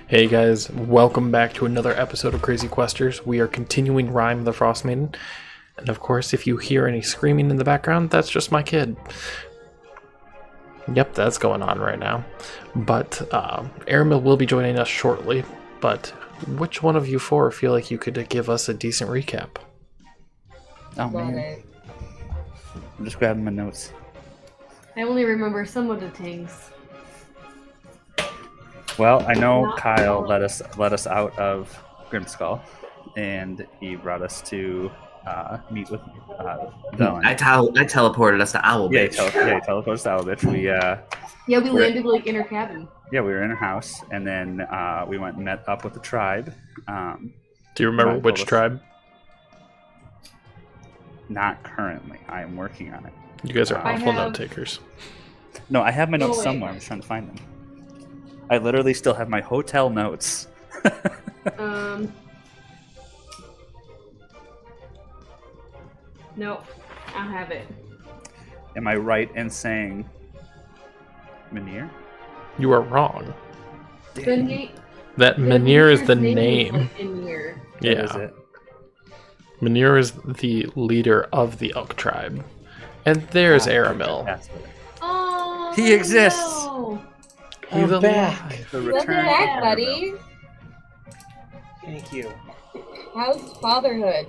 Hey guys, welcome back to another episode of Crazy Questers. We are continuing Rime the Frostmaiden. And of course, if you hear any screaming in the background, that's just my kid. Yep, that's going on right now. But Aramil will be joining us shortly. But which one of you four feel like you could give us a decent recap? Oh man. I'm just grabbing my notes. I only remember some of the things. Well, I know Kyle let us out of Grimskull, and he brought us to meet with Velen. I teleported us to Owl Yeah, Bitch. he teleported us to Owl Bitch. We landed like in her cabin. Yeah, we were in her house, and then we went and met up with the tribe. Do you remember which tribe? Not currently. I am working on it. You guys are awful note takers. No, I have my notes somewhere. I'm just trying to find them. I literally still have my hotel notes. Nope, I don't have it. Am I right in saying Minir? You are wrong. That Minir is the name. Yeah. Is it? Minir is the leader of the Elk tribe. And there's Aramil. Oh, He exists! No. He's I'm back. The Welcome return back, of buddy. Thank you. How's fatherhood?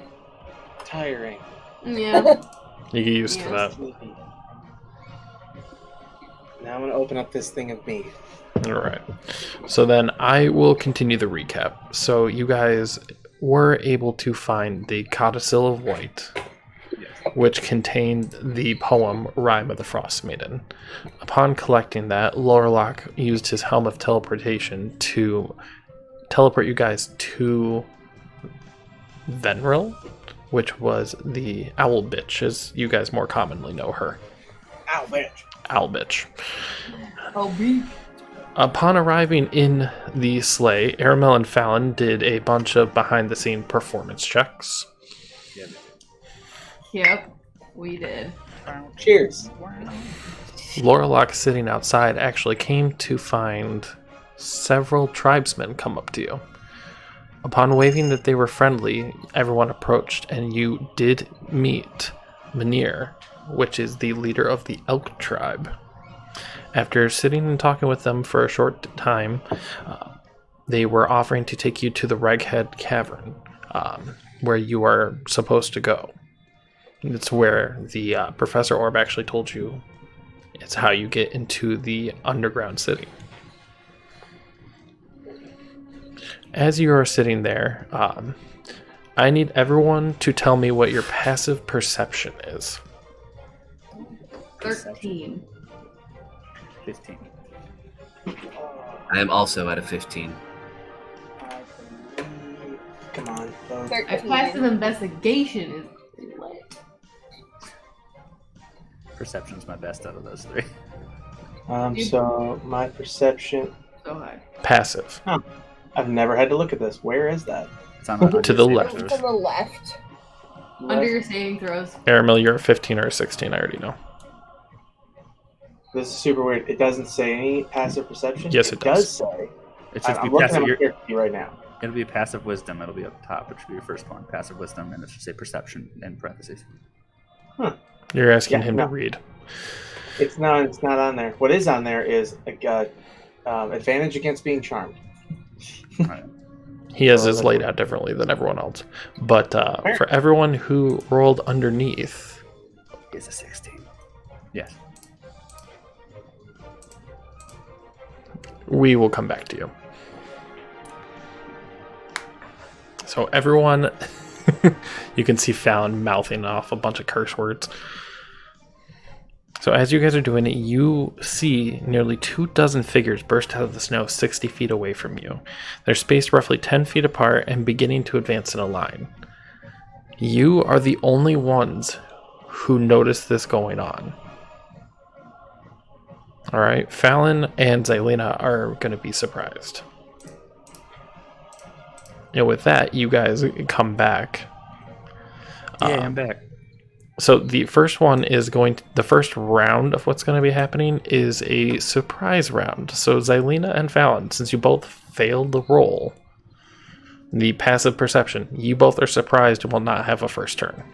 Tiring. Yeah. You get used to that. Sleepy. Now I'm gonna open up this thing of meat. Alright. So then I will continue the recap. So you guys were able to find the Codicil of White, which contained the poem Rime of the Frostmaiden. Upon collecting that, Lorlock used his Helm of Teleportation to teleport you guys to Venril, which was the Owl Bitch, as you guys more commonly know her. Ow, bitch. Owl Bitch. Oh, beef. Upon arriving in the sleigh, Aramil and Fallon did a bunch of behind-the-scene performance checks. Yep, we did. Cheers. Lorlock, sitting outside, actually came to find several tribesmen come up to you. Upon waving that they were friendly, everyone approached, and you did meet Minir, which is the leader of the Elk tribe. After sitting and talking with them for a short time, they were offering to take you to the Reghead Cavern, where you are supposed to go. It's where the Professor Orb actually told you it's how you get into the underground city. As you are sitting there, I need everyone to tell me what your passive perception is. 13. 15. I am also at a 15. Come on. Phone. 13. A passive investigation is lit. Perception's my best out of those three. So my perception. So high. Passive. I've never had to look at this. Where is that? It's on To the left. To the left. Under your saving throws. Aramil, you're a 15 or a 16, I already know. This is super weird. It doesn't say any passive perception. Yes, it does. say. It's just I'm be looking at passive. my character right now. It'll be passive wisdom. It'll be up top, which will be your first one. Passive wisdom, and it should say perception in parentheses. You're asking him no. to read. It's not on there. What is on there is advantage against being charmed. All right. He has his laid out differently than everyone else. But for everyone who rolled underneath, It's a 16. Yes. we will come back to you. So everyone, you can see Fallon mouthing off a bunch of curse words. So as you guys are doing it, you see nearly 24 figures burst out of the snow 60 feet away from you. They're spaced roughly 10 feet apart and beginning to advance in a line. You are the only ones who notice this going on. Alright, Fallon and Zelina are going to be surprised. And with that, you guys come back. Yeah, I'm back. So the first one is the first round of what's going to be happening is a surprise round. So Xylena and Fallon, since you both failed the roll, the passive perception, you both are surprised and will not have a first turn.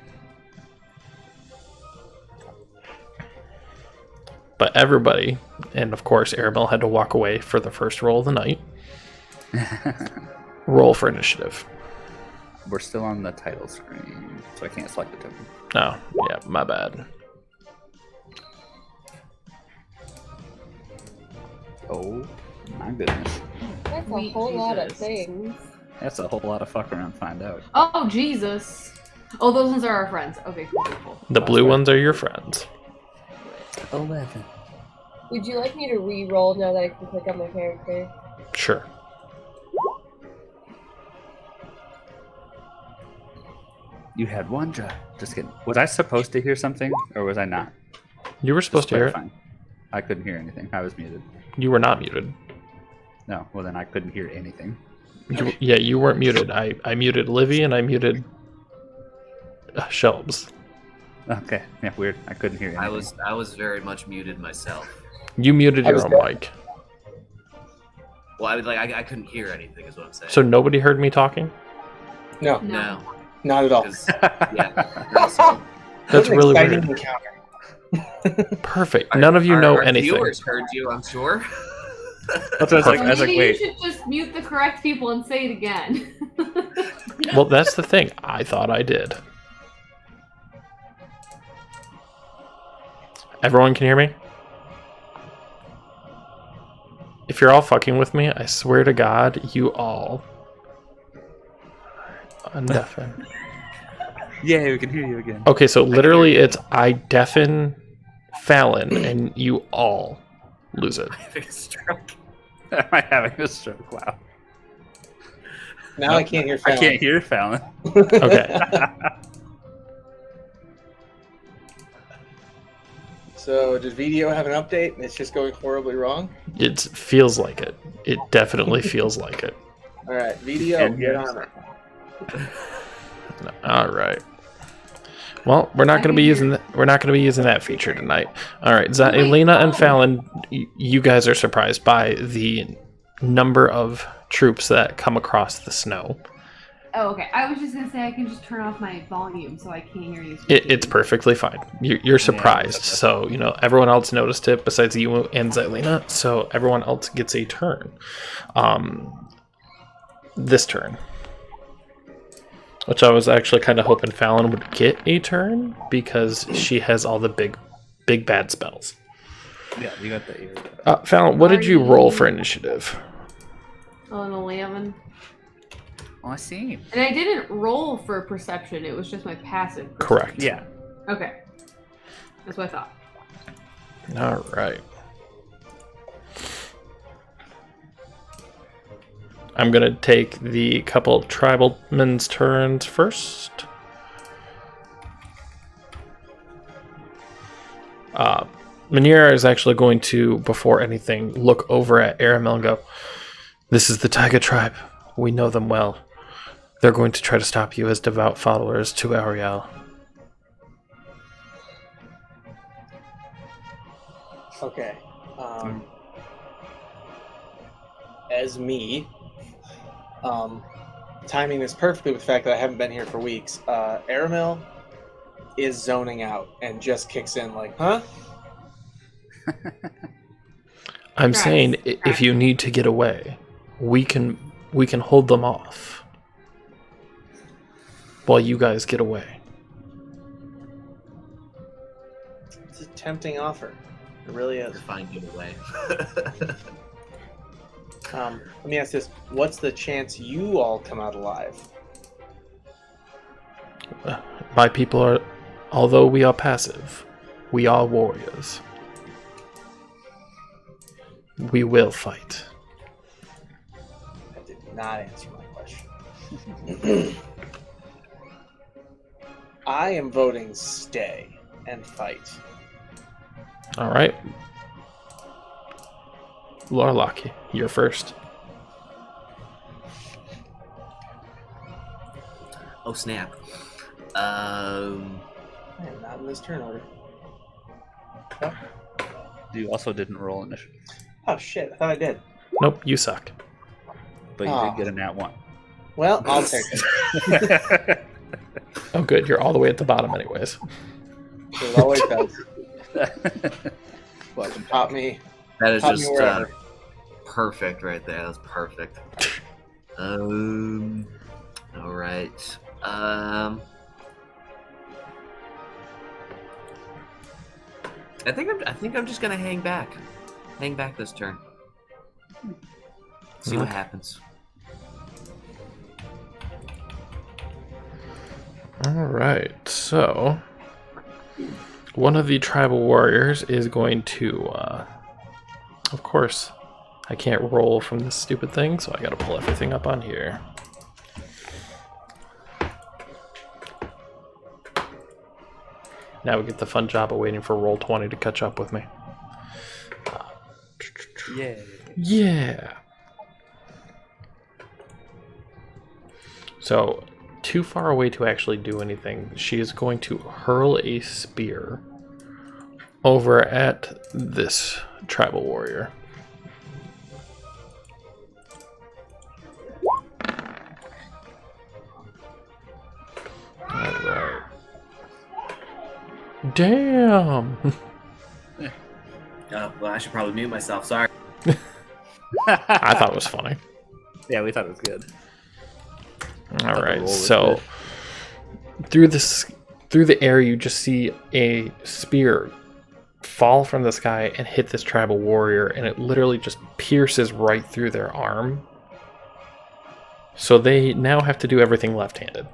But everybody, and of course Aramil had to walk away for the first roll of the night. Roll for initiative. We're still on the title screen, so I can't select the token. Oh, yeah, my bad. Oh my goodness. That's a Sweet whole lot of Jesus. things. That's a whole lot of fuck around to find out. Oh, Jesus. Oh, those ones are our friends. Okay, cool. The blue ones are your friends. 11. Would you like me to re-roll now that I can click on my character? Sure. You had one job. Just kidding. Was I supposed to hear something, or was I not? You were supposed to hear it. Fine. I couldn't hear anything. I was muted. You were not muted. No, well then I couldn't hear anything. Yeah, you weren't muted. I muted Livy and I muted Shelbs. Okay, yeah, weird. I couldn't hear anything. I was very much muted myself. You muted your own mic. Well, I couldn't hear anything, is what I'm saying. So nobody heard me talking? No, no, not at all. 'cause- yeah. Also, That's an really exciting weird. encounter. Perfect. None of you know our anything. Viewers heard you, I'm sure. That's what I was like. I was Maybe like, you wait. should just mute the correct people and say it again. Well, that's the thing. I thought I did. Everyone can hear me? If you're all fucking with me, I swear to God, you all undeafen. Yeah, we can hear you again. Okay, so literally it's I deafen Fallon and you all lose it. Having a stroke. Am I having a stroke? Wow. Now I can't hear Fallon. I can't hear Fallon. Okay. So, does video have an update and it's just going horribly wrong? It feels like it. It definitely feels like it. All right, video, And get yes. on it. All right. Well, we're not going to be using that feature tonight. All right, Elena and Fallon, you guys are surprised by the number of troops that come across the snow. Oh, okay. I was just gonna say I can just turn off my volume so I can't hear you. It's perfectly fine. You're surprised. So, everyone else noticed it besides you and Xylena. So everyone else gets a turn. This turn. Which I was actually kind of hoping Fallon would get a turn because she has all the big bad spells. Yeah, you got the ear. Fallon, what did you roll for initiative? Oh, an 11. Oh, I see. And I didn't roll for perception. It was just my passive. Perception. Correct. Yeah. Okay. That's what I thought. All right. I'm going to take the couple tribalmen's turns first. Manira is actually going to, before anything, look over at Aramil and go, "This is the Taiga tribe. We know them well. They're going to try to stop you as devout followers to Ariel." Okay. As me, timing this perfectly with the fact that I haven't been here for weeks. Aramil is zoning out and just kicks in like, huh? I'm Correct. saying if you need to get away, we can hold them off while you guys get away. It's a tempting offer. It really is. To find you a way. Let me ask this. What's the chance you all come out alive? My people are, although we are passive, we are warriors. We will fight. That did not answer my question. I am voting stay and fight. All right. Lorlaki, you're first. Oh snap. I am not in this turn order. You also didn't roll initiative, Oh shit! I thought I did. Nope, you suck. but you Oh. did get a nat 1. Well, I'll take it. Oh, good. You're all the way at the bottom, anyways. It always does. What? Pop me. That is Pop me just wherever. perfect right there. That's perfect. All right. I think I'm just gonna hang back. Hang back this turn. See what happens. All right. So, one of the tribal warriors is going to, of course, I can't roll from this stupid thing, so I gotta pull everything up on here. Now we get the fun job of waiting for roll 20 to catch up with me. Yeah. Yeah. So, too far away to actually do anything. She is going to hurl a spear over at this tribal warrior. Alright. Damn! Well, I should probably mute myself. Sorry. I thought it was funny. Yeah, we thought it was good. All roll right, was so through the air, you just see a spear fall from the sky and hit this tribal warrior, and it literally just pierces right through their arm. So they now have to do everything left-handed,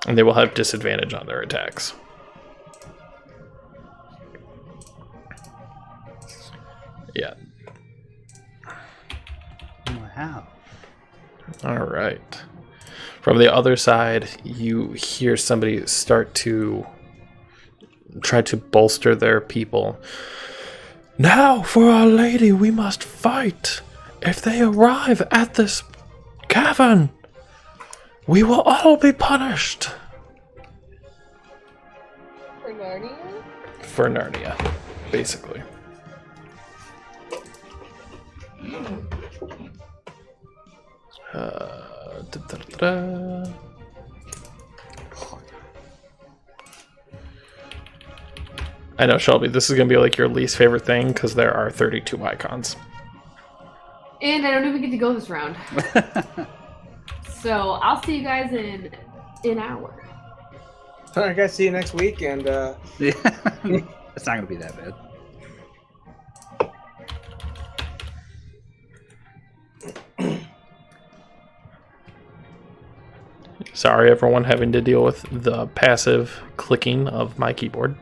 and they will have disadvantage on their attacks. Yeah. Wow. All right. From the other side, you hear somebody start to try to bolster their people. Now, for Our Lady, we must fight. If they arrive at this cavern, we will all be punished. For Narnia? For Narnia, basically. Da-da-da-da. I know, Shelby, this is going to be like your least favorite thing because there are 32 icons. And I don't even get to go this round. So I'll see you guys in an hour. All right, guys. See you next week, and Yeah. It's not going to be that bad. Sorry, everyone having to deal with the passive clicking of my keyboard.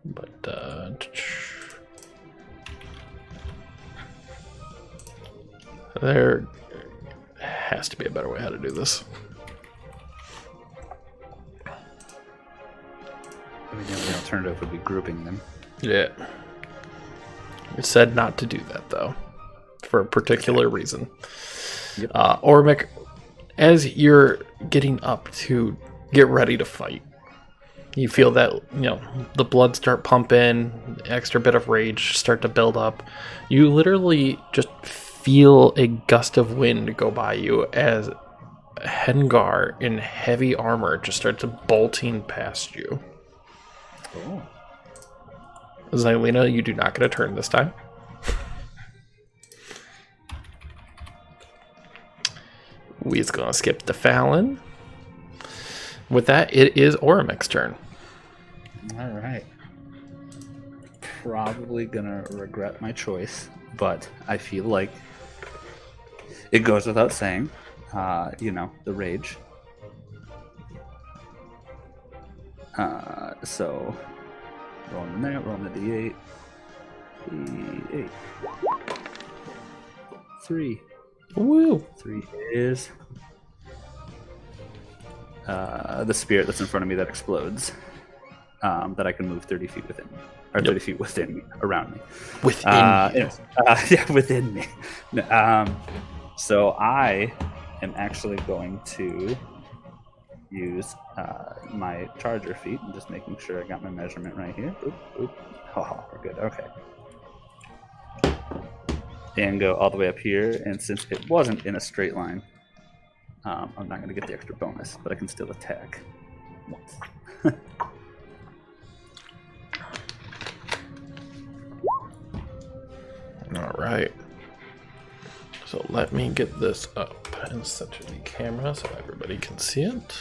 But, there has to be a better way how to do this. I mean, the only alternative would be grouping them. Yeah. It said not to do that, though, for a particular reason. Yep. Ormic, as you're getting up to get ready to fight, you feel that, the blood start pumping, extra bit of rage start to build up. You literally just feel a gust of wind go by you as Hengar in heavy armor just starts bolting past you. Oh. Xylena, you do not get a turn this time. We're gonna skip the Fallon. With that, it is Oromic's turn. All right. Probably gonna regret my choice, but I feel like it goes without saying. The rage. So rolling the rolling the d8. D8. 3. Woo! 3 is the spirit that's in front of me that explodes. That I can move 30 feet within, or 30 feet within me, around me. Within you. Yeah, within me. So I am actually going to use my charger feet. I'm just making sure I got my measurement right here. Oop, oop. Oh, we're good. Okay. And go all the way up here. And since it wasn't in a straight line, I'm not going to get the extra bonus, but I can still attack once. All right. So let me get this up and center the camera so everybody can see it.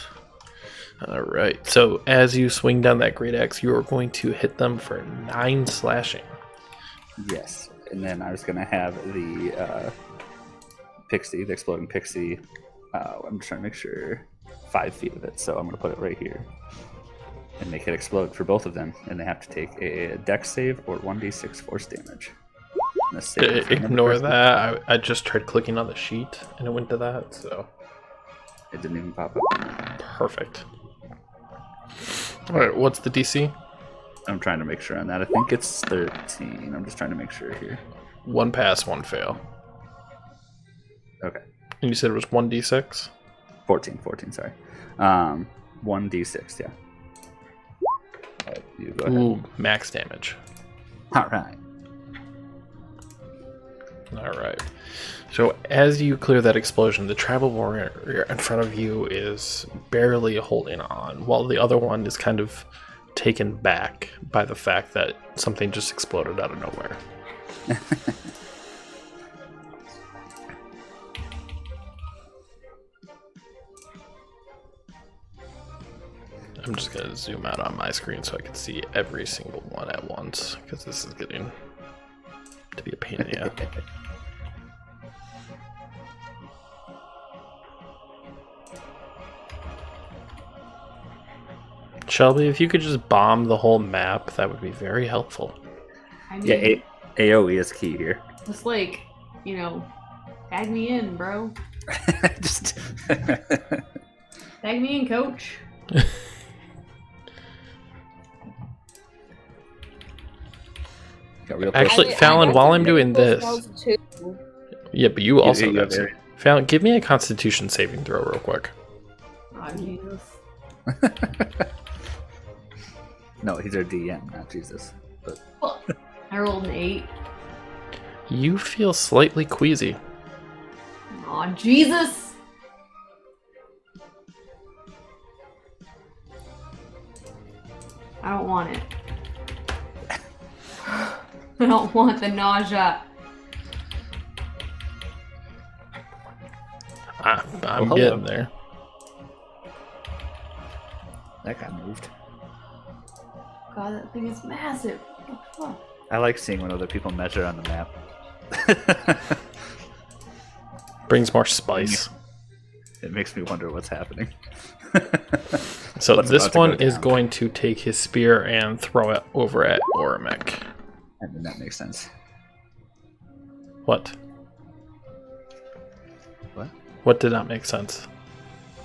All right. So as you swing down that great axe, you are going to hit them for 9 slashing. Yes. And then I was going to have the pixie, the exploding pixie. I'm just trying to make sure 5 feet of it. So I'm going to put it right here and make it explode for both of them. And they have to take a dex save or 1d6 force damage. Ignore that. I just tried clicking on the sheet and it went to that, so it didn't even pop up. Perfect. All right, what's the DC? I'm trying to make sure on that. I think it's 13. I'm just trying to make sure here. 1 pass, 1 fail. Okay. And you said it was 1d6? 14, sorry. 1d6, yeah. You go ahead. Ooh, max damage. All right. All right. So as you clear that explosion, the tribal warrior in front of you is barely holding on, while the other one is kind of taken back by the fact that something just exploded out of nowhere. I'm just going to zoom out on my screen so I can see every single one at once, because this is getting to be a pain in the ass. Shelby, if you could just bomb the whole map, that would be very helpful. I mean, Yeah, AoE is key here. just like, tag me in, bro. Just Tag me in, coach. got real Actually, Fallon, while I'm doing this... Yeah, but you also got some... Fallon, give me a Constitution saving throw real quick. Oh, Jesus. No, he's our DM, not Jesus. But I rolled an 8. You feel slightly queasy. Oh, Jesus! I don't want it. I don't want the nausea. I'm hello. getting there. that got moved. God, that thing is massive. What the fuck? I like seeing when other people measure on the map. Brings more spice. It makes me wonder what's happening. So What's this about to one go is down? going to take his spear and throw it over at Orimic. I mean, that makes sense. What? What? What did not make sense?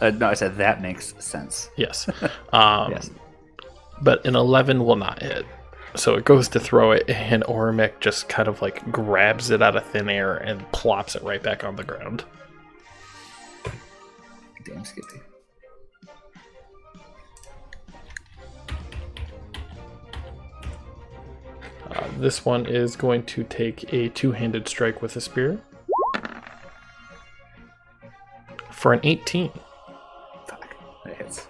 No, I said that makes sense. Yes. Yes. But an 11 will not hit. So it goes to throw it, and Orimic just kind of like grabs it out of thin air and plops it right back on the ground. Damn Skippy. This one is going to take a two-handed strike with a spear for an 18. Fuck. That hits.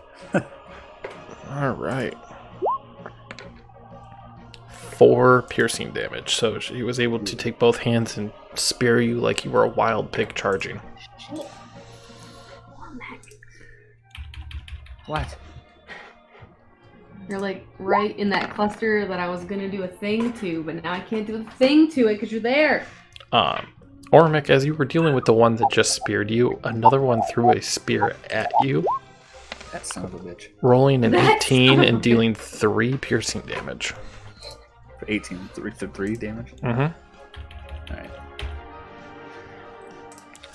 All right. 4 piercing damage. So she was able to take both hands and spear you like you were a wild pig charging. Shit. What? You're like right in that cluster that I was gonna do a thing to, but now I can't do a thing to it because you're there. Orimic, as you were dealing with the one that just speared you, another one threw a spear at you, That son of a bitch. rolling an That 18 son of a and dealing 3 piercing damage. For 18, 3 damage? Mm-hmm. Alright.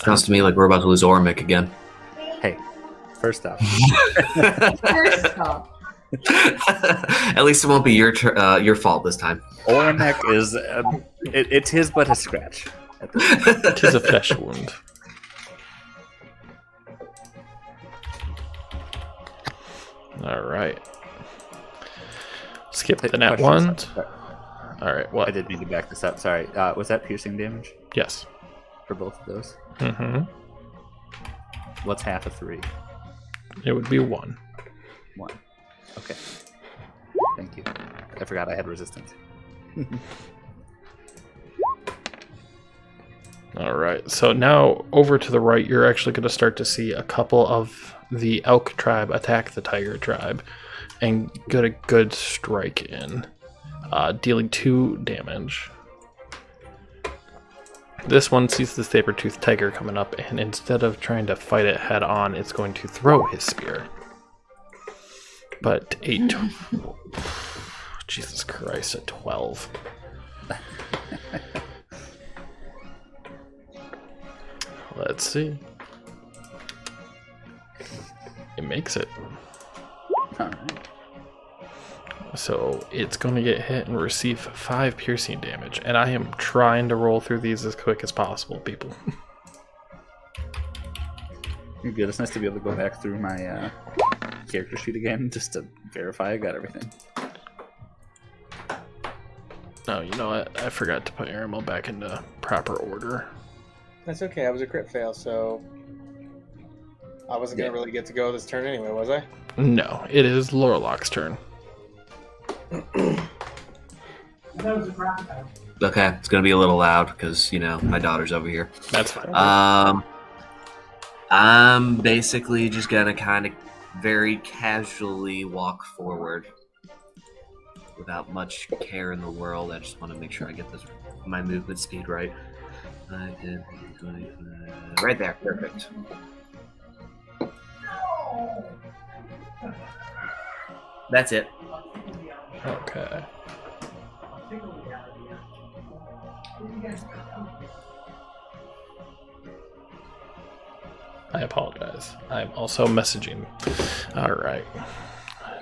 Sounds to me like we're about to lose Orimic again. Hey, first off, First off, At least it won't be your fault this time. Orimic is... it's his but his scratch. At this Tis a flesh wound. All right. Skip Hey, the net question, one. sorry. All right, I what? did need to back this up. Sorry. Was that piercing damage Yes. for both of those? Mm-hmm. What's half of 3? It would be 1. 1. Okay. Thank you. I forgot I had resistance. All right, so now over to the right, you're actually going to start to see a couple of the elk tribe attack the tiger tribe and get a good strike in, dealing 2 damage. This one sees the saber-toothed tiger coming up, and instead of trying to fight it head on, it's going to throw his spear. But 8... Jesus Christ, a 12. Let's see. It makes it. Alright. So it's going to get hit and receive 5 piercing damage. And I am trying to roll through these as quick as possible, people. You're good. It's nice to be able to go back through my character sheet again just to verify I got everything. Oh, you know what? I forgot to put Aramil back into proper order. That's okay. I was a crit fail, so I wasn't gonna really get to go this turn anyway, was I? No, it is Lorelok's turn. Okay, it's gonna be a little loud because my daughter's over here. That's fine. I'm basically just gonna kind of very casually walk forward without much care in the world. I just want to make sure I get my movement speed right. 5, 10, 20, right there, perfect. That's it. Okay. I apologize. I'm also messaging. Alright.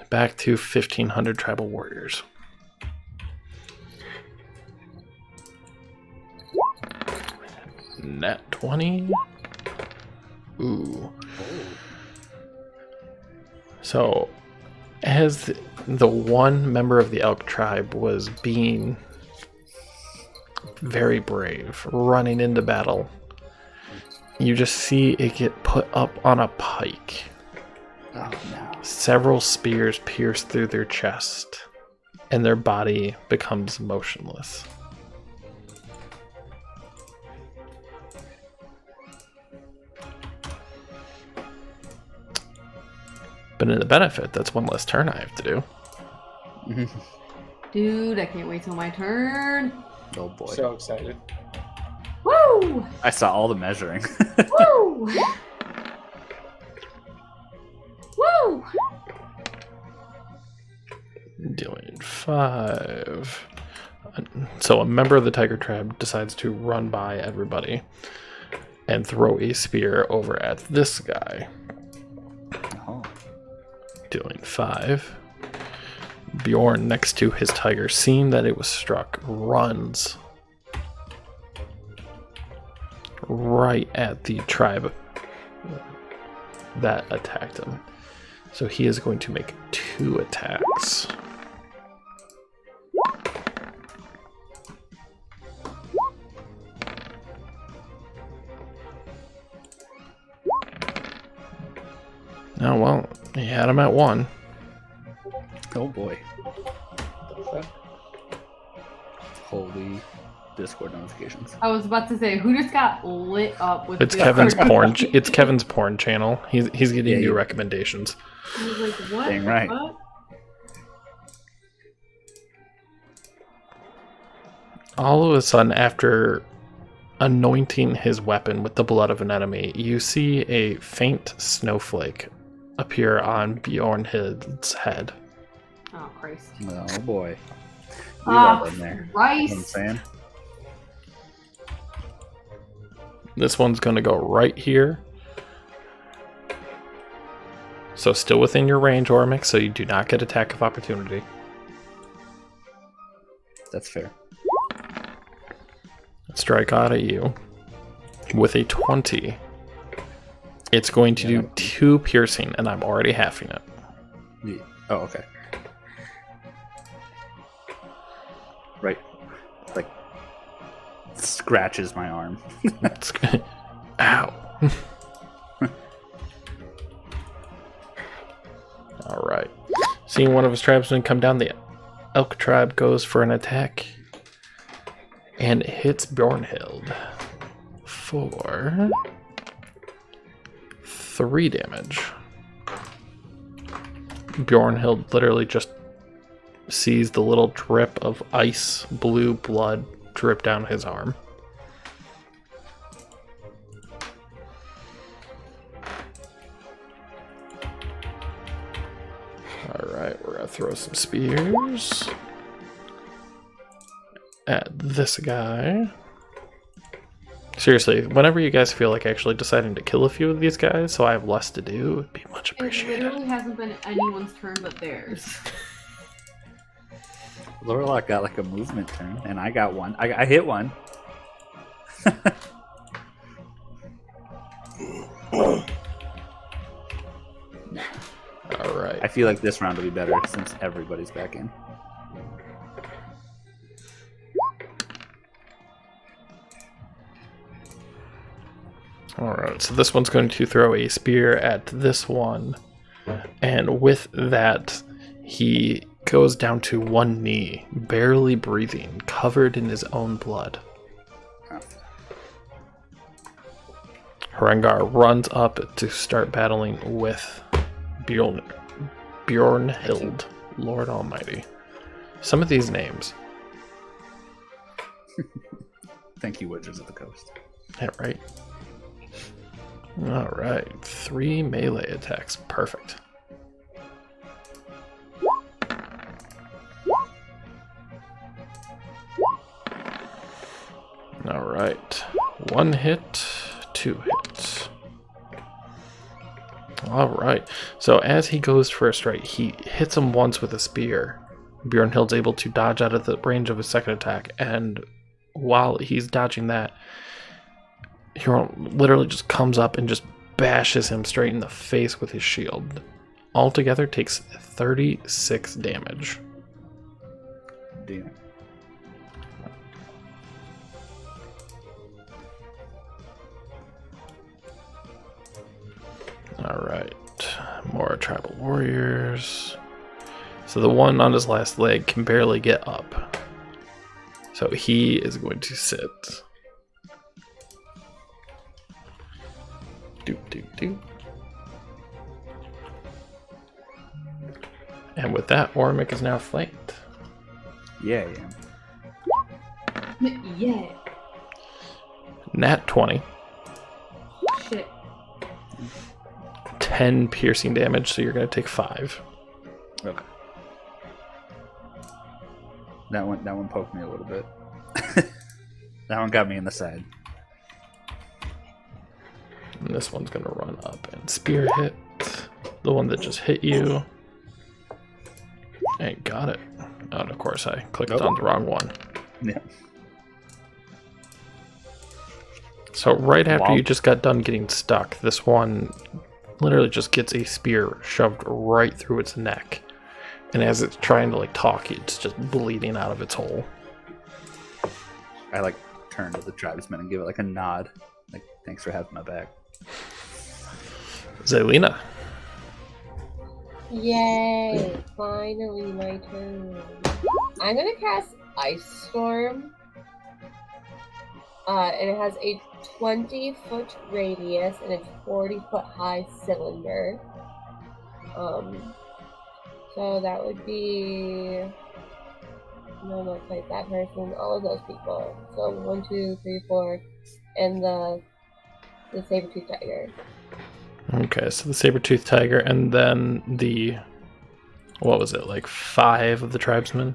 Back to 1,500 tribal warriors. Nat 20. Ooh. So, as the one member of the elk tribe was being very brave, running into battle, you just see it get put up on a pike. Oh no. Several spears pierce through their chest, and their body becomes motionless. But in the benefit, that's one less turn I have to do. Dude, I can't wait till my turn. Oh boy. So excited. Woo! I saw all the measuring. Woo! Woo! Dealing 5. So a member of the tiger tribe decides to run by everybody and throw a spear over at this guy. Oh. Dealing 5. Bjorn, next to his tiger, seeing that it was struck, runs right at the tribe that attacked him. So he is going to make 2 attacks. Oh, well, he had him at 1. Oh boy. Holy Discord notifications. I was about to say, who just got lit up with It's this Kevin's card? porn. It's Kevin's porn channel. He's getting Yeah, new you- recommendations. I was like, what? Dang right. What? All of a sudden, after anointing his weapon with the blood of an enemy, you see a faint snowflake appear on Bjornhild's head. Oh, Christ. Oh boy. We Ah, love in there. You know what I'm Christ. saying? This one's going to go right here. So still within your range, Ormix, so you do not get attack of opportunity. That's fair. Strike out at you with a 20. It's going to do 2 piercing, and I'm already halving it. Yeah. Oh, okay. Right. Like, scratches my arm. Ow. Alright. Seeing one of his tribesmen come down, the elk tribe goes for an attack and hits Bjornhild for 3 damage. Bjornhild literally just sees the little drip of ice blue blood drip down his arm. Alright, we're gonna throw some spears at this guy. Seriously, whenever you guys feel like actually deciding to kill a few of these guys so I have less to do, it would be much It appreciated. literally hasn't been anyone's turn but theirs. Lorelok got like a movement turn, and I got one. I hit one. Alright. I feel like this round will be better since everybody's back in. Alright, so this one's going to throw a spear at this one. And with that, he goes down to one knee, barely breathing, covered in his own blood. Oh. Hrengar runs up to start battling with Bjornhild. Lord Almighty. Some of these names. Thank you, Wizards of the Coast. Yeah, right. Alright, 3 melee attacks. Perfect. Alright. 1 hit, 2 hits. Alright. So as he goes for a strike, he hits him once with a spear. Bjornhild's able to dodge out of the range of his second attack, and while he's dodging that, Huron literally just comes up and just bashes him straight in the face with his shield. Altogether takes 36 damage. Damn. Alright, more tribal warriors. So the one on his last leg can barely get up. So he is going to sit. Do. And with that, Ormic is now flanked. Yeah, yeah. Yeah. Nat 20. Shit. 10 piercing damage, so you're going to take 5. Okay. That one poked me a little bit. That one got me in the side. And this one's going to run up and spear hit the one that just hit you. And got it. Oh, and of course I clicked on the wrong one. Yeah. So right after Wow. you just got done getting stuck, this one literally just gets a spear shoved right through its neck. And as it's trying to talk, it's just bleeding out of its hole. I turn to the tribesman and give it a nod. Thanks for having my back. Zelina. Yay! Finally my turn. I'm gonna cast Ice Storm. And it has a 20-foot radius and a 40-foot high cylinder. So that would be no, not quite that person. All of those people. So 1, 2, 3, 4, and the saber-tooth tiger. Okay, so the saber-toothed tiger, and then the, what was it, 5 of the tribesmen?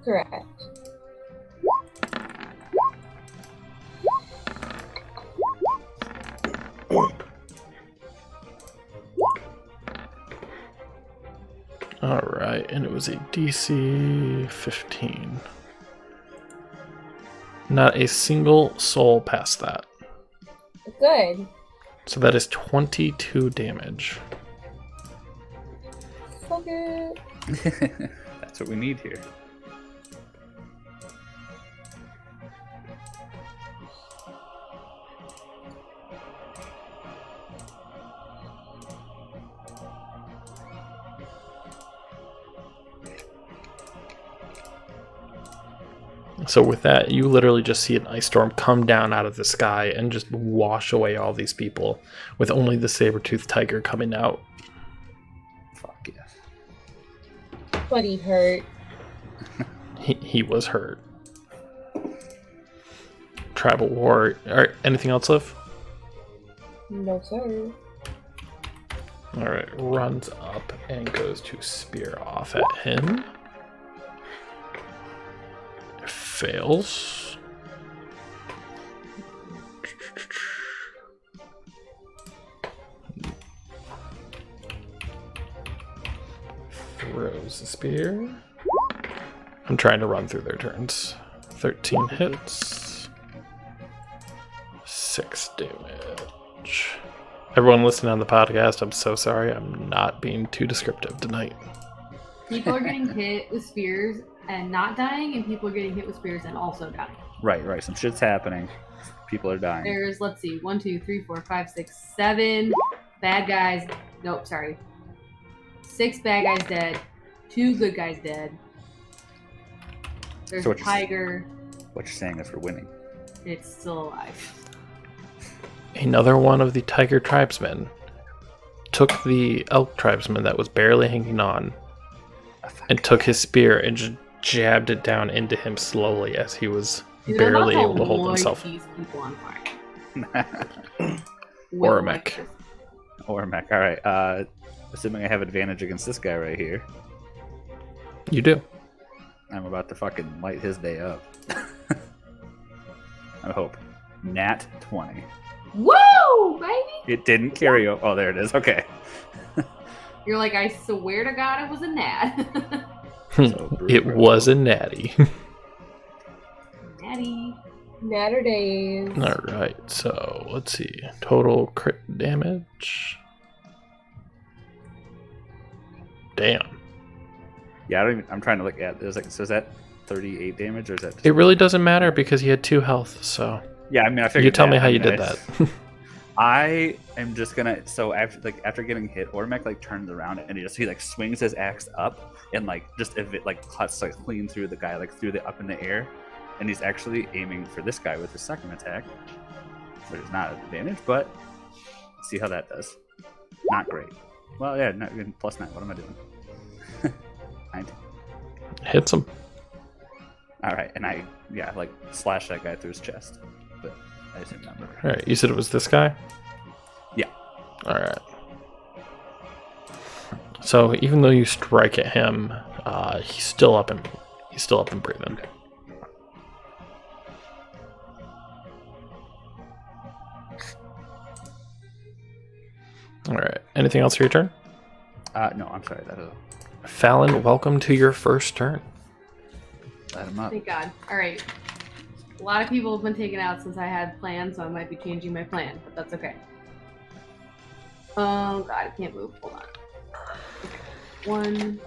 Correct. Alright, and it was a DC 15. Not a single soul past that. Good. So that is 22 damage. pocket. That's what we need here. So with that, you literally just see an ice storm come down out of the sky and just wash away all these people, with only the saber-toothed tiger coming out. Fuck yes. But he hurt. He was hurt. Tribal war. Alright, anything else, Liv? No, sir. Alright, runs up and goes to spear off at him. Fails. Throws the spear. I'm trying to run through their turns. 13 hits. 6 damage. Everyone listening on the podcast, I'm so sorry. I'm not being too descriptive tonight. People are getting hit with spears and not dying, and people are getting hit with spears and also dying. Right. Some shit's happening. People are dying. There's, let's see, 1, 2, 3, 4, 5, 6, 7 bad guys. Nope, sorry. 6 bad guys dead. 2 good guys dead. There's So a what you're tiger. What you're saying is we're winning. It's still alive. Another one of the tiger tribesmen took the elk tribesman that was barely hanging on and took his spear and just jabbed it down into him slowly as he was Dude, barely I'm about able to hold light himself. These people on fire. Or a mech. Or mech. All right. Assuming I have advantage against this guy right here, You do. I'm about to fucking light his day up. I hope. Nat 20. Woo, baby! It didn't carry over. Oh, there it is. Okay. You're like, I swear to God, it was a gnat. It was a natty. Natty. Natter days. Alright, so let's see. Total crit damage. Damn. Yeah, I'm trying to look at. There's like, so is that 38 damage or is that? It really doesn't matter because he had 2 health, so. Yeah, I mean, I figured. You tell that. me how I you mean, did that. I am just gonna. So after getting hit, Ormek like turns around and he like swings his axe up and like just if it like cuts like clean through the guy, like through the up in the air, and he's actually aiming for this guy with his second attack, which is not an advantage, but let's see how that does. Not great. Well, yeah, not even +9. What am I doing? 19. Hits him. All right, and I like slash that guy through his chest, but I just didn't remember. Alright, you said it was this guy? Yeah. Alright. So even though you strike at him, he's still up and breathing. Alright. Anything else for your turn? No, I'm sorry. That is. Fallon, welcome to your first turn. Light him up. Thank God. Alright. A lot of people have been taken out since I had plans, so I might be changing my plan, but that's okay. Oh God, I can't move. Hold on. Okay. 1,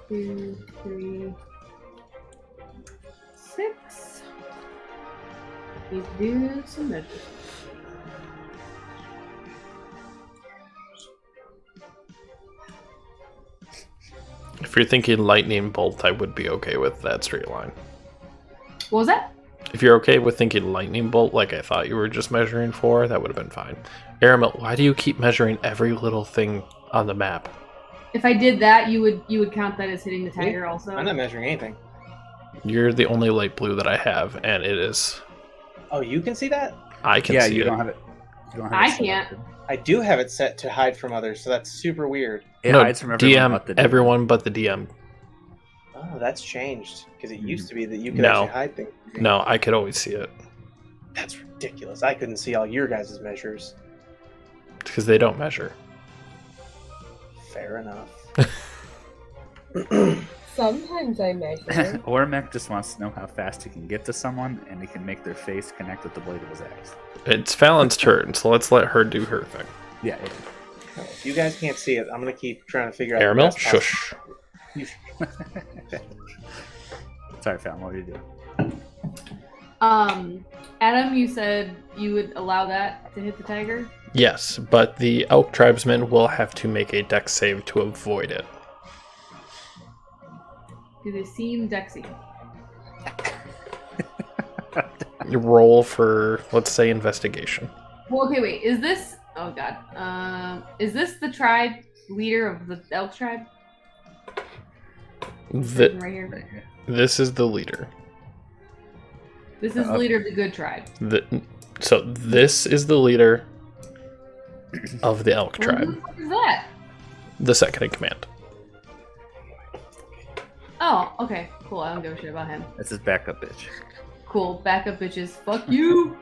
2, 3, 6. Need to do some measures. If you're thinking lightning bolt, I would be okay with that straight line. What was that? If you're okay with thinking lightning bolt like I thought you were just measuring for, that would have been fine. Aramil, why do you keep measuring every little thing on the map? If I did that, you would count that as hitting the tiger also? I'm not measuring anything. You're the only light blue that I have, and it is... Oh, you can see that? I can see you it. don't have it. You don't have I it set can't. up. I do have it set to hide from others, so that's super weird. It No, hides from everyone DM, but the DM. everyone but the DM. Oh, that's changed because it Mhm. used to be that you could No. actually hide things. No, I could always see it. That's ridiculous. I couldn't see all your guys' measures. Because they don't measure. Fair enough. Sometimes I measure. Ormek just wants to know how fast he can get to someone, and he can make their face connect with the blade of his axe. It's Fallon's turn, so let's let her do her thing. Yeah. If you guys can't see it, I'm gonna keep trying to figure out. the Aramil, best possible- shush. You Sorry, fam. What were you doing? Adam, you said you would allow that to hit the tiger? Yes, but the elk tribesman will have to make a dex save to avoid it. Do they seem dexy? You roll for, let's say, investigation. Well, okay, wait. Is this? Oh God. Is this the tribe leader of the elk tribe? Th- Right here. this is the leader. This is the leader of the good tribe. So this is the leader of the elk Well, who tribe, the fuck is that? the second in command. Oh, okay, cool. I don't give a shit about him. This is backup, bitch. Cool. Backup bitches. Fuck you.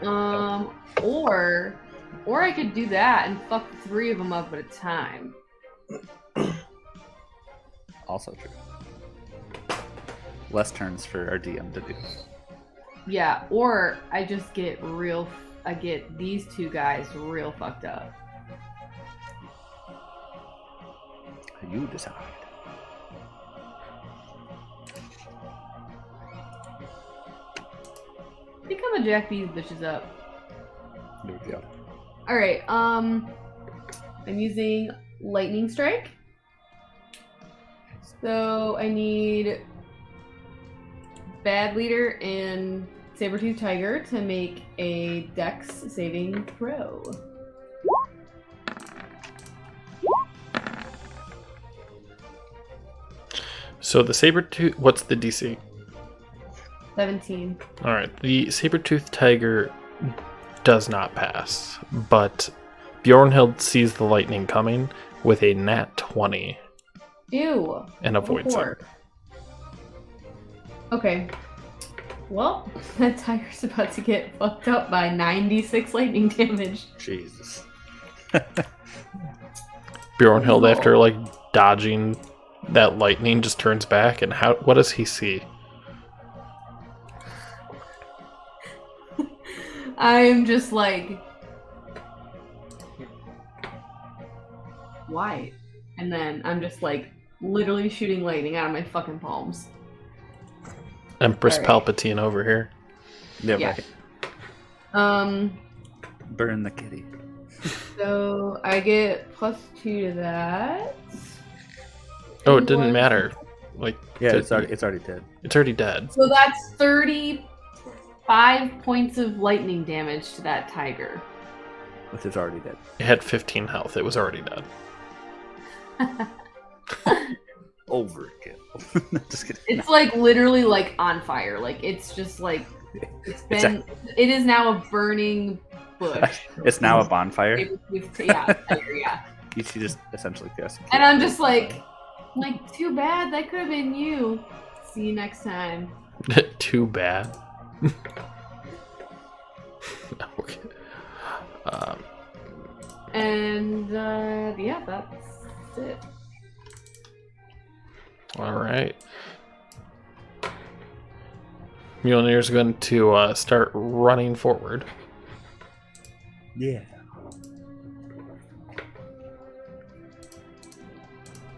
Or I could do that and fuck 3 of them up at a time. Also true. Less turns for our DM to do. Yeah. Or I just get I get these 2 guys real fucked up. You decide. I think I'm gonna jack these bitches up. There we go. All right. I'm using lightning strike. So I need bad leader and saber-tooth tiger to make a dex saving throw. So the saber-tooth, what's the DC? 17. All right, the saber-tooth tiger does not pass, but Bjornhild sees the lightning coming with a nat 20 Ew. and avoids What a it. whore. Okay. Well, that tiger's about to get fucked up by 96 lightning damage. Jesus. Bjornhild, Cool. after like dodging that lightning, just turns back, and what does he see? I'm just like, why? And then I'm just like literally shooting lightning out of my fucking palms. Empress Alright. Palpatine over here. Yeah. Right. Burn the kitty. So I get +2 to that. Oh, it didn't matter. Like, Yeah, to- it's already dead. it's already dead. So that's 35 points of lightning damage to that tiger. Which is already dead. It had 15 health. It was already dead. Overkill. Just kidding. It's like literally like on fire. Like it's just like it is now a burning bush. It's now a bonfire. Yeah, tiger, yeah. You see just essentially chaos. And I'm just like, too bad. That could have been you. See you next time. Too bad. Okay. And yeah, that's it. All right. Mjolnir's going to start running forward. Yeah.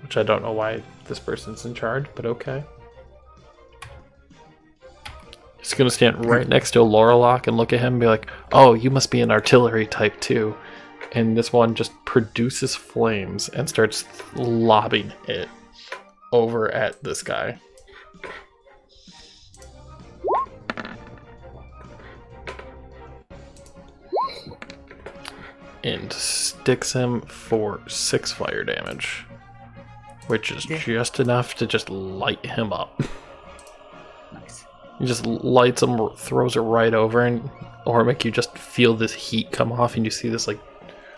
Which I don't know why this person's in charge, but okay. He's going to stand right next to a Lorelok and look at him and be like, oh, you must be an artillery type too. And this one just produces flames and starts lobbing it over at this guy. And sticks him for 6 fire damage. Which is just enough to just light him up. Nice. He just lights him, throws it right over, and Ormic, you just feel this heat come off, and you see this like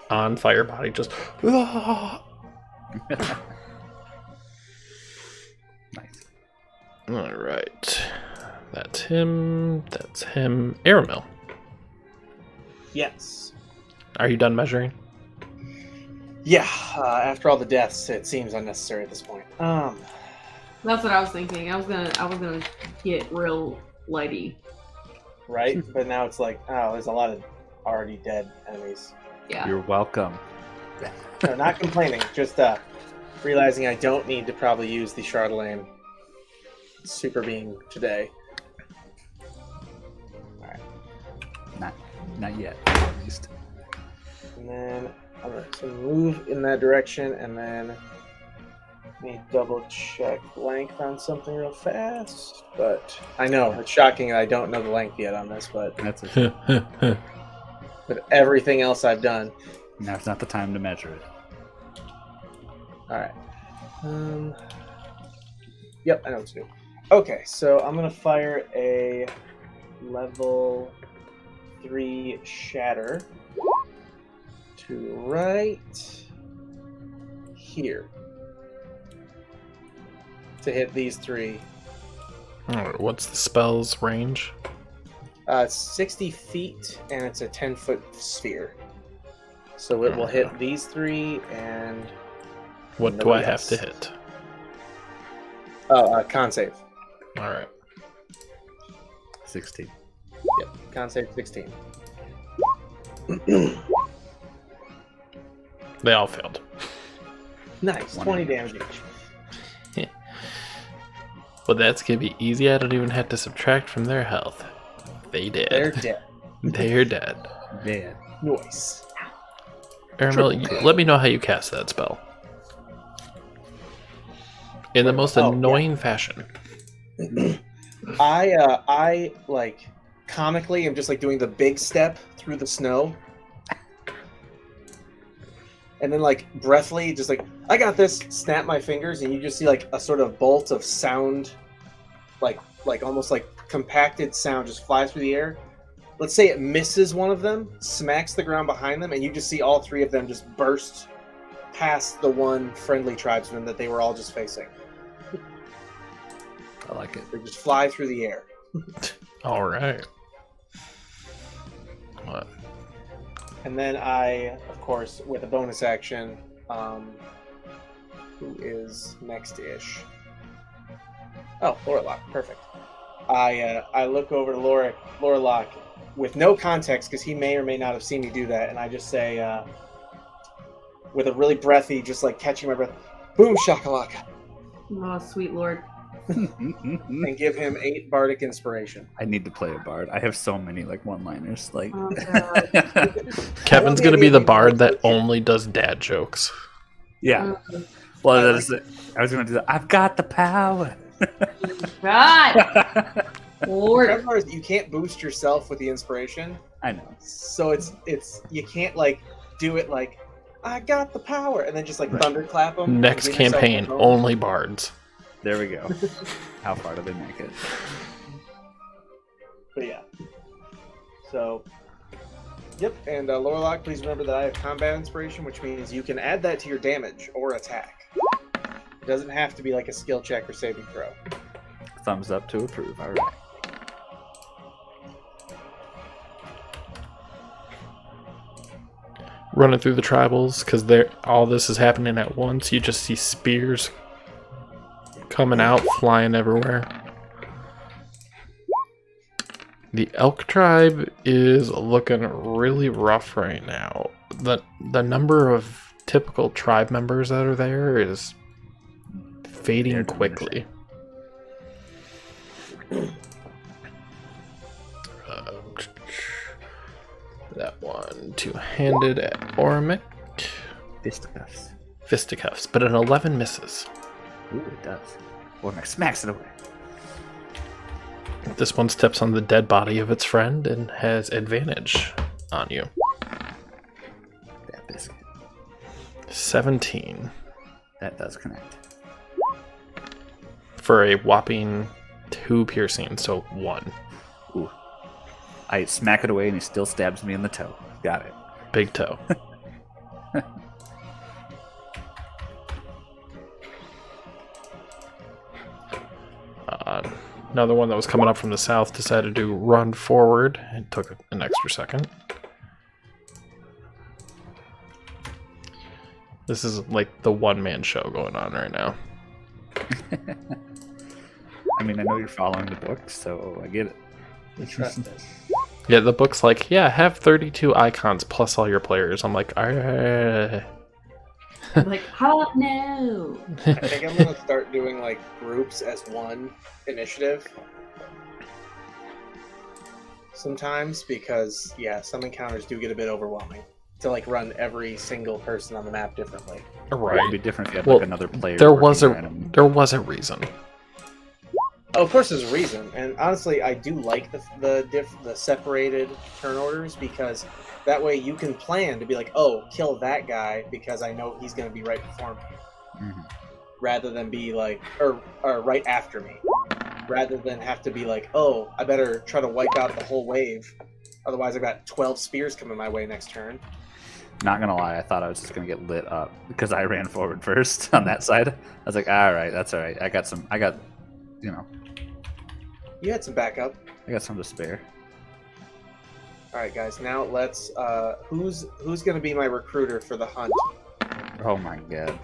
on fire body just. Ah! Nice. All right, that's him. That's him. Aramil, Yes. are you done measuring? Yeah. After all the deaths, it seems unnecessary at this point. That's what I was thinking. I was gonna get real lighty. Right. But now it's like, oh, there's a lot of already dead enemies. Yeah. You're welcome. No, not complaining. Just realizing I don't need to probably use the Chardelaine Super Beam today. Not yet, at least. And then I'm going to move in that direction, and then let me double check length on something real fast. But I know it's shocking that I don't know the length yet on this, but That's it. with everything else I've done. Now's not the time to measure it. All right. Yep, I know what to do. Okay, so I'm going to fire a level 3 shatter to right here to hit these 3. Alright, what's the spell's range? 60 feet, and it's a 10-foot sphere. So it will hit these 3 and What do I have to hit? con save. Alright. 16. Yep, con save 16. They all failed. Nice, 20 damage each. Well, that's gonna be easy. I don't even have to subtract from their health. They did. They're dead. They're dead. Dead. Nice. Aramil, let me know how you cast that spell. In the most annoying fashion. I like comically am just like doing the big step through the snow. And then like breathly, just like, I got this, snap my fingers, and you just see like a sort of bolt of sound, like almost like compacted sound just fly through the air. Let's say it misses one of them, smacks the ground behind them, and you just see all 3 of them just burst past the one friendly tribesman that they were all just facing. I like it. They just fly through the air. Alright. What? And then I, of course, with a bonus action, who is next-ish? Oh, Lorlock, perfect. I look over to Lorlock with no context, because he may or may not have seen me do that, and I just say, with a really breathy, just like catching my breath, boom shakalaka, Oh, sweet lord. and give him 8 bardic inspiration. I need to play a bard. I have so many like one-liners. Like, Oh, God. Kevin's gonna be the bard that only does dad jokes. yeah. Well, that is it. I was going to do that. I've got the power. God! Lord. The part is you can't boost yourself with the inspiration, I know. so it's you can't like do it like, I got the power, and then just like thunderclap them. Next campaign, only bards. There we go. How far do they make it? But yeah. So, yep. And Lorlock, please remember that I have combat inspiration, which means you can add that to your damage or attack. It doesn't have to be like a skill check or saving throw. Thumbs up to approve. All right. Running through the tribals, because all this is happening at once. You just see spears coming out, flying everywhere. The elk tribe is looking really rough right now. The number of typical tribe members that are there is fading quickly. That one two-handed at Ormic. Fisticuffs. Fisticuffs, but an 11 misses. Ooh, it does. Ormic smacks it away. This one steps on the dead body of its friend and has advantage on you. That biscuit. 17 That does connect. for a whopping 2 piercing, so 1. Ooh. I smack it away and he still stabs me in the toe. Got it. Big toe. Another one that was coming up from the south decided to run forward. It took an extra second. This is like the one-man show going on right now. I mean, I know you're following the book, so I get it. I trust it. Yeah, the book's like, yeah, have 32 icons plus all your players. I'm like, I'm like, oh no. I think I'm gonna start doing like groups as one initiative sometimes because some encounters do get a bit overwhelming to like run every single person on the map differently. Right. It'd be different if you had Well, like another player. There working was your a enemy. reason. Oh, of course, there's a reason, and honestly, I do like the separated turn orders because that way you can plan to be like, oh, kill that guy because I know he's going to be right before me, Mhm. rather than be like, or right after me, rather than have to be like, oh, I better try to wipe out the whole wave, otherwise I've got 12 spears coming my way next turn. Not gonna lie, I thought I was just gonna get lit up because I ran forward first on that side. I was like, all right, that's all right. I got, You had some backup. I got some to spare. All right, guys. Now let's. Who's going to be my recruiter for the hunt? Oh my god.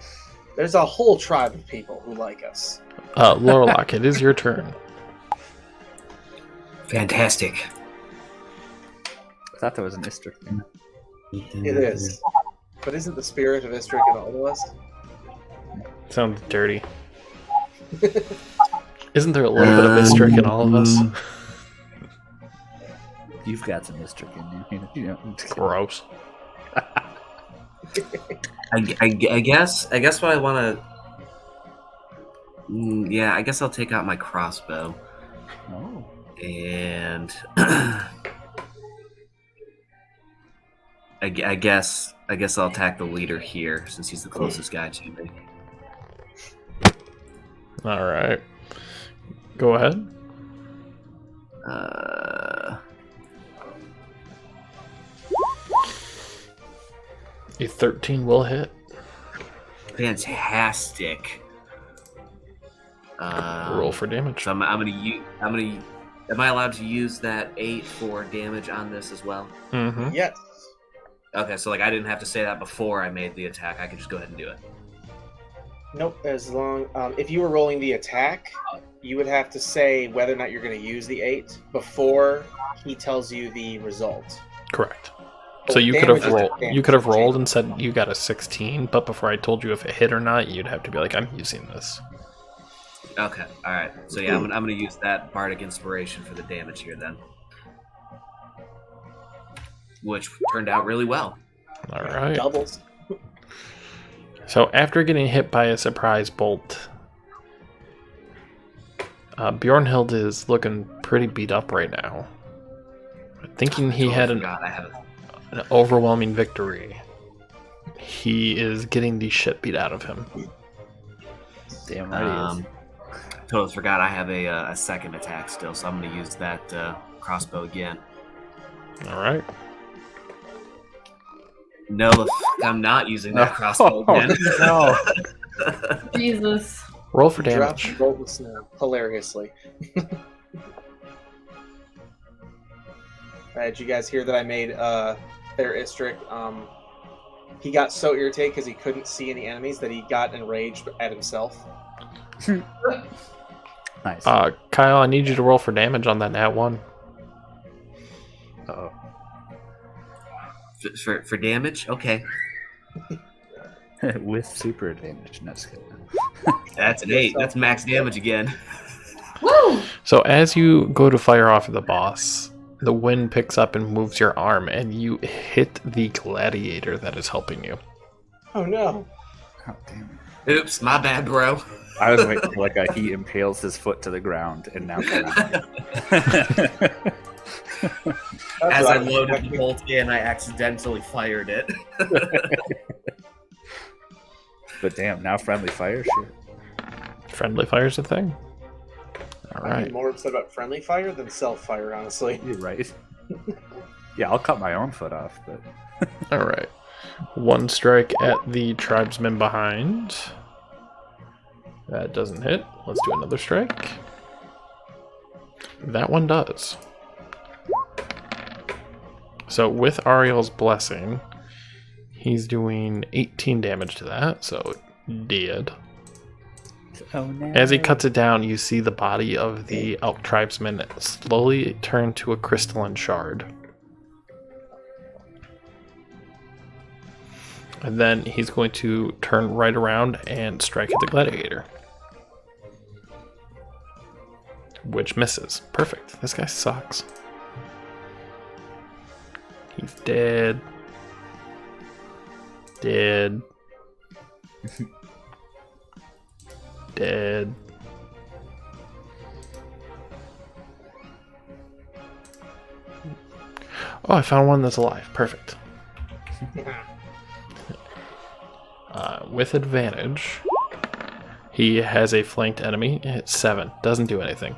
There's a whole tribe of people who like us. Lorlock, it is your turn. Fantastic. I thought there was an Istra thing. It is, but isn't the spirit of Istrik in all of us? Sounds dirty. Isn't there a little bit of Istrik in all of us? You've got some Istra in you. You know. Gross. I guess what I want to. Yeah, I guess I'll take out my crossbow Oh. and. I guess I'll attack the leader here since he's the closest guy to me. All right. Go ahead. A 13 will hit. Fantastic. Roll for damage. So I'm gonna. Am I allowed to use that 8 for damage on this as well? Mm-hmm. Yes. Okay, so like I didn't have to say that before I made the attack. I could just go ahead and do it. Nope. As long if you were rolling the attack, you would have to say whether or not you're going to use the 8 before he tells you the result. Correct. Oh, So you could damage have is rolled. damage. You could have rolled and said you got a 16, but before I told you if it hit or not, you'd have to be like, "I'm using this." Okay, all right. So yeah, I'm gonna use that bardic inspiration for the damage here then, which turned out really well. All right. Doubles. So after getting hit by a surprise bolt, Bjornhild is looking pretty beat up right now. Thinking he had an overwhelming victory, he is getting the shit beat out of him. Damn right he is. Totally forgot I have a second attack still, so I'm going to use that crossbow again. All right. No, I'm not using that crossbow again. No. Jesus. Roll for Drop damage. the bolt with snow. Hilariously. Did you guys hear that I made Fair Istrik? He got so irritated because he couldn't see any enemies that he got enraged at himself. Nice. Kyle, I need you to roll for damage on that nat 1. Uh-oh. For damage? Okay. With super advantage. No, just kidding. That's an 8. That's max damage again. Woo! So as you go to fire off at the boss, the wind picks up and moves your arm, and you hit the gladiator that is helping you. Oh no. Oh, damn it. Oops, my bad, bro. I was waiting for he impales his foot to the ground and now. As I loaded the bolt in, I accidentally fired it. But damn, now friendly fire shit. Friendly fire's a thing. All I'd right. be more upset about friendly fire than self fire, honestly. You're right. Yeah, I'll cut my own foot off, but All right. 1 strike at the tribesman behind. That doesn't hit. Let's do another strike. That one does. So with Ariel's blessing, he's doing 18 damage to that, so dead. oh no. As he cuts it down, you see the body of the elk tribesman slowly turn to a crystalline shard. And then he's going to turn right around and strike at the gladiator. Which misses. Perfect. This guy sucks. He's dead. Dead. Dead. Oh, I found one that's alive. Perfect. With advantage, he has a flanked enemy. It's 7. Doesn't do anything.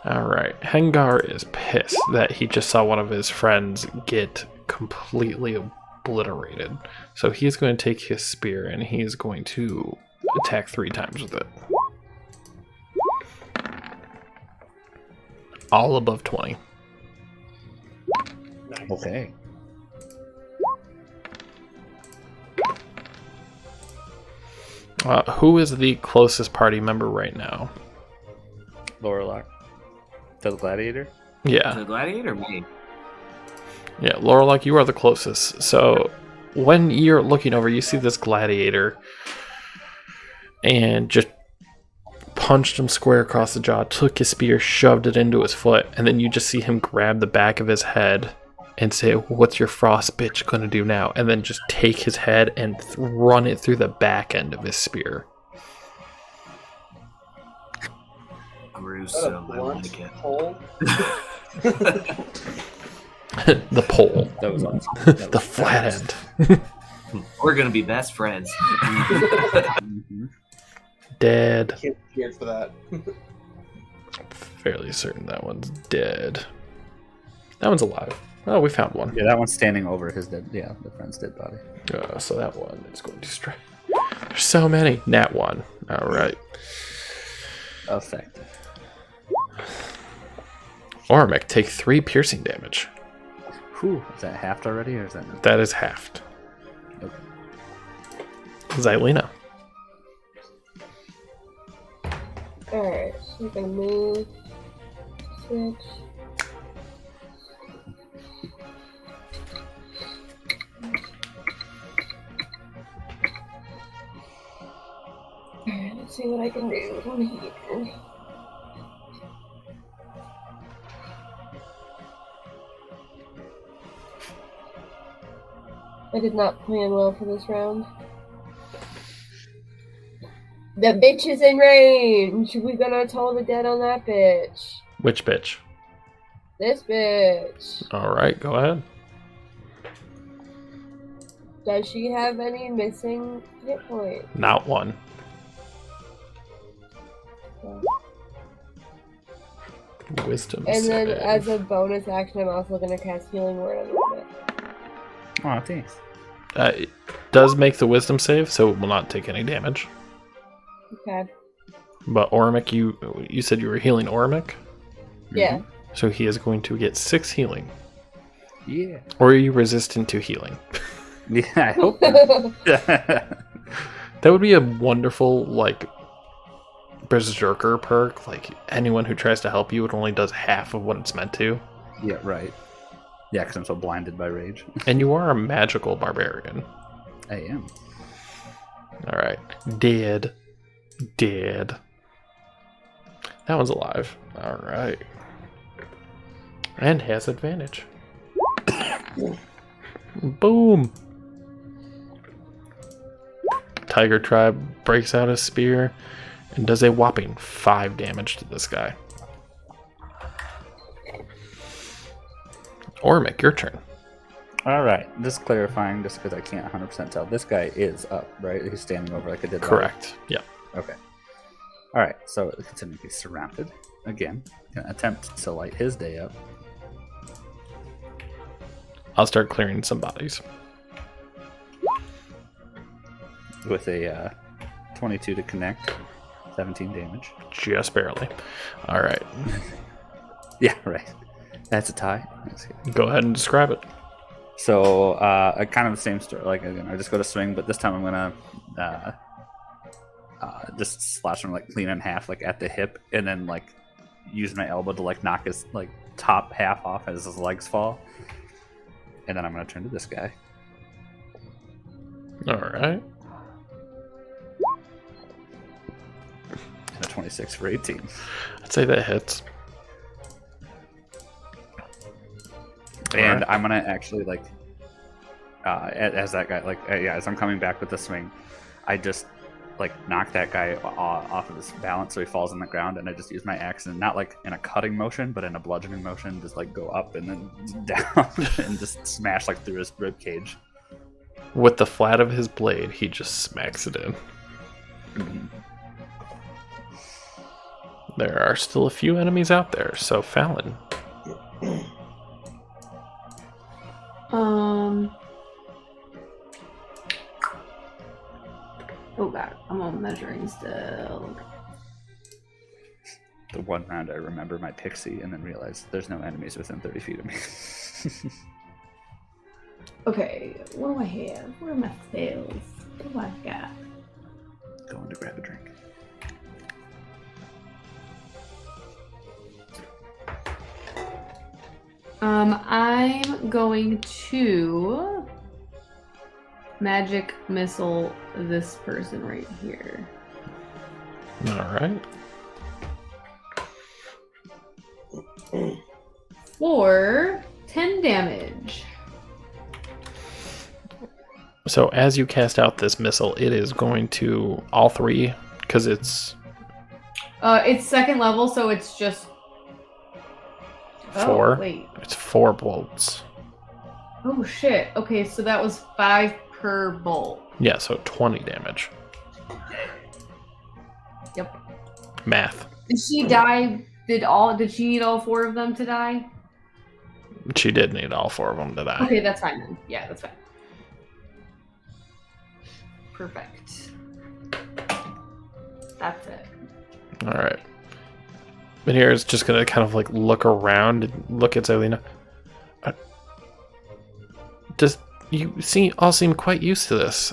Alright. Hengar is pissed that he just saw one of his friends get completely obliterated. So he's going to take his spear and he's going to attack 3 times with it. All above 20. Nice. Okay. Who is the closest party member right now? Lorelok. To the gladiator? Yeah. The gladiator, me. Yeah, Lorelok, you are the closest. So when you're looking over, you see this gladiator and just punched him square across the jaw, took his spear, shoved it into his foot, and then you just see him grab the back of his head and say, "What's your frost bitch gonna do now?" And then just take his head and run it through the back end of his spear. Gruesome. I Blunt like it. hole. The pole. That was awesome. The flat end. We're gonna be best friends. Mhm. Dead. Can't be scared for that. Fairly certain that one's dead. That one's alive. Oh, we found one. Yeah, that one's standing over his dead. Yeah, the friend's dead body. So that one is going to strike. There's so many. Nat 1. All right. Effective. Ormic, take 3 piercing damage. Whew. Is that halved already, or is that? That is halved. Okay. Xylena. Alright, so we can move. Switch. Alright, let's see what I can do from here. I did not plan well for this round. The bitch is in range. We gonna toll the dead on that bitch. Which bitch? This bitch. All right, go ahead. Does she have any missing hit points? Not 1. No. Wisdom And then save. as a bonus action, I'm also gonna cast Healing Word on it. Oh, thanks. It does make the wisdom save, so it will not take any damage. Okay. But Ormic, you said you were healing Ormic? Yeah. So he is going to get 6 healing. Yeah. Or are you resistant to healing? Yeah, I hope. Not. That would be a wonderful, like, berserker perk. Like, anyone who tries to help you, it only does half of what it's meant to. Yeah, right. Yeah, because I'm so blinded by rage. And you are a magical barbarian. I am. Alright. Dead. Dead. That one's alive. Alright. And has advantage. Boom! Tiger Tribe breaks out a spear and does a whopping 5 damage to this guy. Ormic, your turn. All right. Just clarifying, just because I can't 100% tell. This guy is up, right? He's standing over like a dead body. Correct. Yeah. Okay. All right. So considering he's surrounded again, gonna attempt to light his day up. I'll start clearing some bodies. With a 22 to connect, 17 damage. Just barely. Alright. Yeah, right. That's a tie. That's good. Go ahead and describe it. So, kind of the same story. Like, again, I just go to swing, but this time I'm gonna just slash him like clean in half, like at the hip, and then like use my elbow to like knock his like top half off as his legs fall. And then I'm gonna turn to this guy. All right. And a 26 for 18. I'd say that hits. And Alright. I'm gonna actually like, as that guy, like, as I'm coming back with the swing, I just like knock that guy off of his balance so he falls on the ground, and I just use my axe, and not like in a cutting motion, but in a bludgeoning motion, just like go up and then down and just smash like through his rib cage. With the flat of his blade, he just smacks it in. Mhm. There are still a few enemies out there, so Fallon. Oh god, I'm on measuring still. The one round I remember my pixie, and then realize there's no enemies within 30 feet of me. Okay, what do I have? Where are my spells? What do I got? Going to grab a drink. I'm going to magic missile this person right here. Alright. For 10 damage. So as you cast out this missile, it is going to all three, because it's It's second level, so it's just 4. Oh, wait. It's 4 bolts. Oh shit. Okay, so that was 5 per bolt. Yeah, so 20 damage. Yep. Math. Did she die? Did she need all 4 of them to die? She did need all 4 of them to die. Okay, that's fine then. Yeah, that's fine. Perfect. That's it. Alright. But here is just gonna kind of like look around and look at Zelina. Does you all seem quite used to this?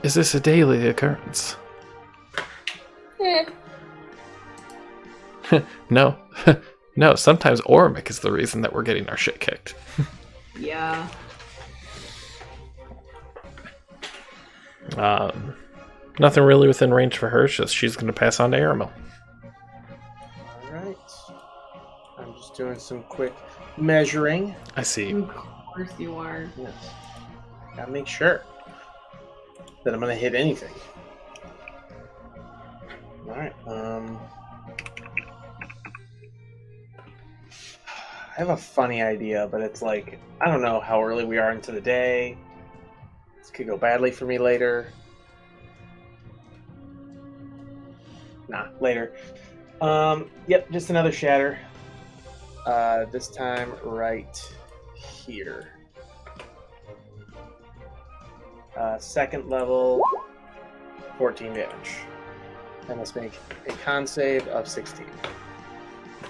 Is this a daily occurrence? No. No, sometimes Ormic is the reason that we're getting our shit kicked. Yeah. Nothing really within range for her, it's just she's gonna pass on to Aramil. Alright. I'm just doing some quick measuring. I see. Of course you are. Yes. Gotta make sure that I'm gonna hit anything. Alright, I have a funny idea, but it's like, I don't know how early we are into the day. This could go badly for me later. Nah, later. Yep, just another shatter. This time right here. Second level, 14 damage. I must make a con save of 16.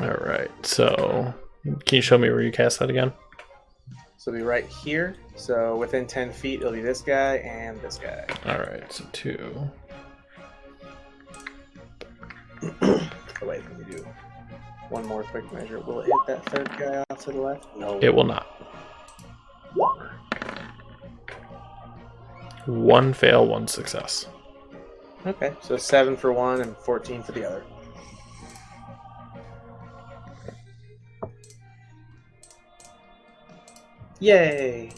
Alright, so can you show me where you cast that again? So it'll be right here. So within 10 feet, it'll be this guy and this guy. Alright, so 2. Oh, wait, let me do one more quick measure. Will it hit that third guy off to the left? No. It will not. 1 fail, 1 success. Okay, so 7 for one and 14 for the other. Yay!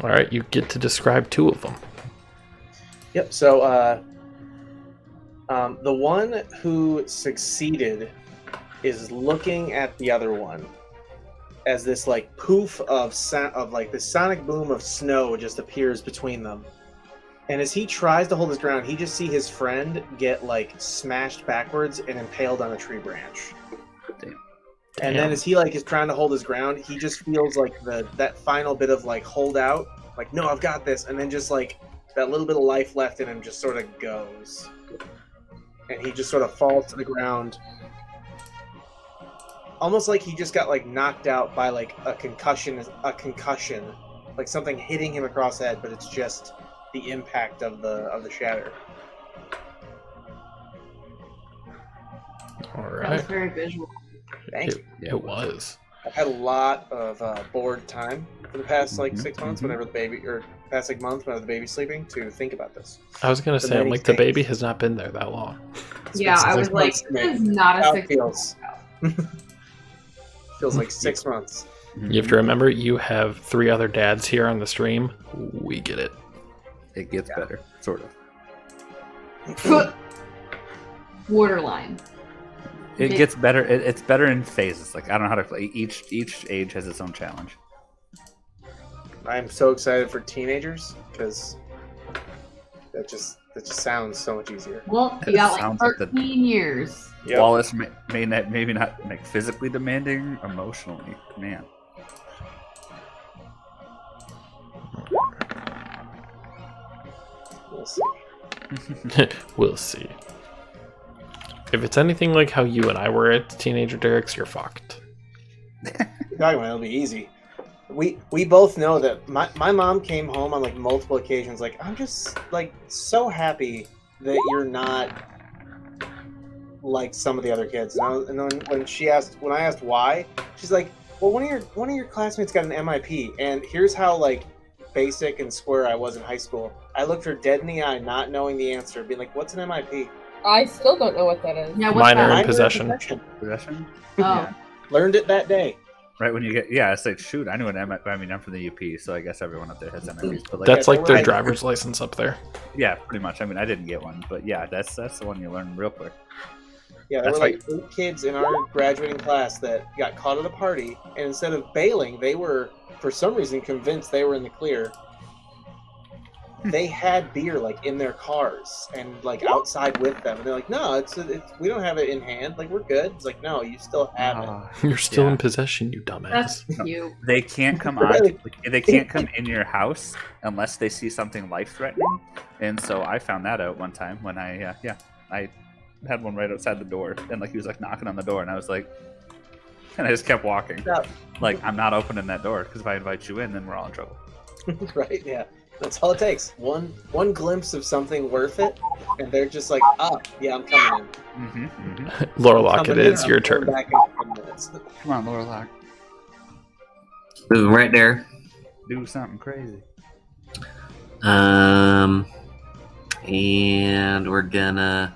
Alright, you get to describe 2 of them. Yep, so the one who succeeded is looking at the other one as this like poof of like this sonic boom of snow just appears between them. And as he tries to hold his ground, he just see his friend get like smashed backwards and impaled on a tree branch. And then as he like is trying to hold his ground, he just feels like that final bit of like hold out, like no, I've got this, and then just like that little bit of life left in him just sort of goes, and he just sort of falls to the ground, almost like he just got like knocked out by like a concussion, like something hitting him across the head, but it's just the impact of the shatter. All That was right. very visual. Thank you. It was. I've had a lot of bored time for the past like 6 months. mhm. Whenever the baby, or past like month, whenever the baby's sleeping, to think about this. I was gonna The say, I'm many like, the baby things. has not been there that long. It's Yeah, been I 6 was like, months to me. this is not a How it 6 feels. Feels like 6 months. You have to remember, you have 3 other dads here on the stream. We get it. It gets better, sort of. Borderline. It Okay. gets better. It's better in phases. Like I don't know how to play. Each age has its own challenge. I'm so excited for teenagers because that just sounds so much easier. Well, you got like Sounds like the- 13 years. Yep. While it's maybe not like physically demanding, emotionally, man. We'll see. We'll see. If it's anything like how you and I were at teenager Derek's, you're fucked. You're talking about it'll be easy. We both know that my mom came home on like multiple occasions like, I'm just like so happy that you're not like some of the other kids. And then when I asked why, she's like, well, one of your classmates got an MIP, and here's how like basic and square I was in high school. I looked her dead in the eye, not knowing the answer, being like, what's an MIP? I still don't know what that is. Yeah, what's Minor that? in possession. Possession. Oh, Yeah. Learned it that day. Right when you get it's like shoot, I knew an MIP. I mean, I'm from the UP, so I guess everyone up there has MIPs. But like That's like their Right. driver's license up there. yeah, pretty much. I mean, I didn't get one, but yeah, that's the one you learn real quick. Yeah, there That's were like 8 kids in our graduating class that got caught at a party, and instead of bailing, they were, for some reason, convinced they were in the clear. They had beer like in their cars and like outside with them, and they're like, "No, it's we don't have it in hand. Like we're good." It's like, "No, you still have it." You're still Yeah. in possession, you that's dumbass. cute. They can't come Really? they can't come in your house unless they see something life threatening. And so I found that out one time when I had one right outside the door, and like he was like knocking on the door, and I was like, and I just kept walking. Yeah. Like I'm not opening that door because if I invite you in, then we're all in trouble. Right? Yeah, that's all it takes. One glimpse of something worth it, and they're just like, yeah, I'm coming in. Lorlock, it Coming in, is I'm your going turn. back in 10 minutes. Come on, Laura Lock, Moving right there. do something crazy. And we're gonna.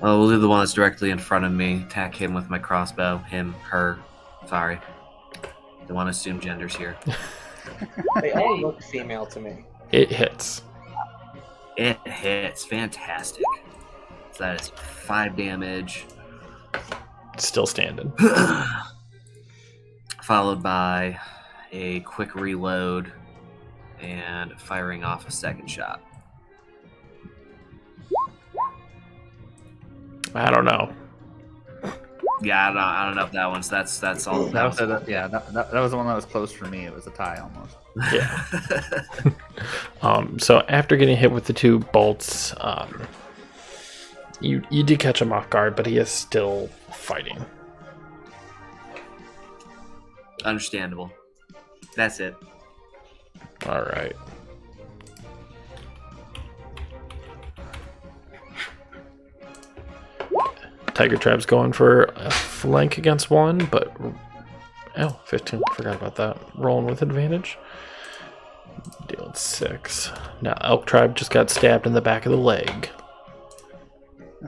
Oh, we'll do the one that's directly in front of me. Attack him with my crossbow. Him, her. Sorry. Don't want to assume genders here. They all look female to me. It hits. It hits. Fantastic. So that is 5 damage. Still standing. Followed by a quick reload and firing off a second shot. I don't know. Yeah, I don't know if that one's that's all. That was that was the one that was close for me. It was a tie almost. Yeah. So after getting hit with the 2 bolts, you did catch him off guard, but he is still fighting. Understandable. That's it. All right. Tiger Trap's going for a flank against one, but 15. Forgot about that. Rolling with advantage. Dealing 6. Now Elk Tribe just got stabbed in the back of the leg.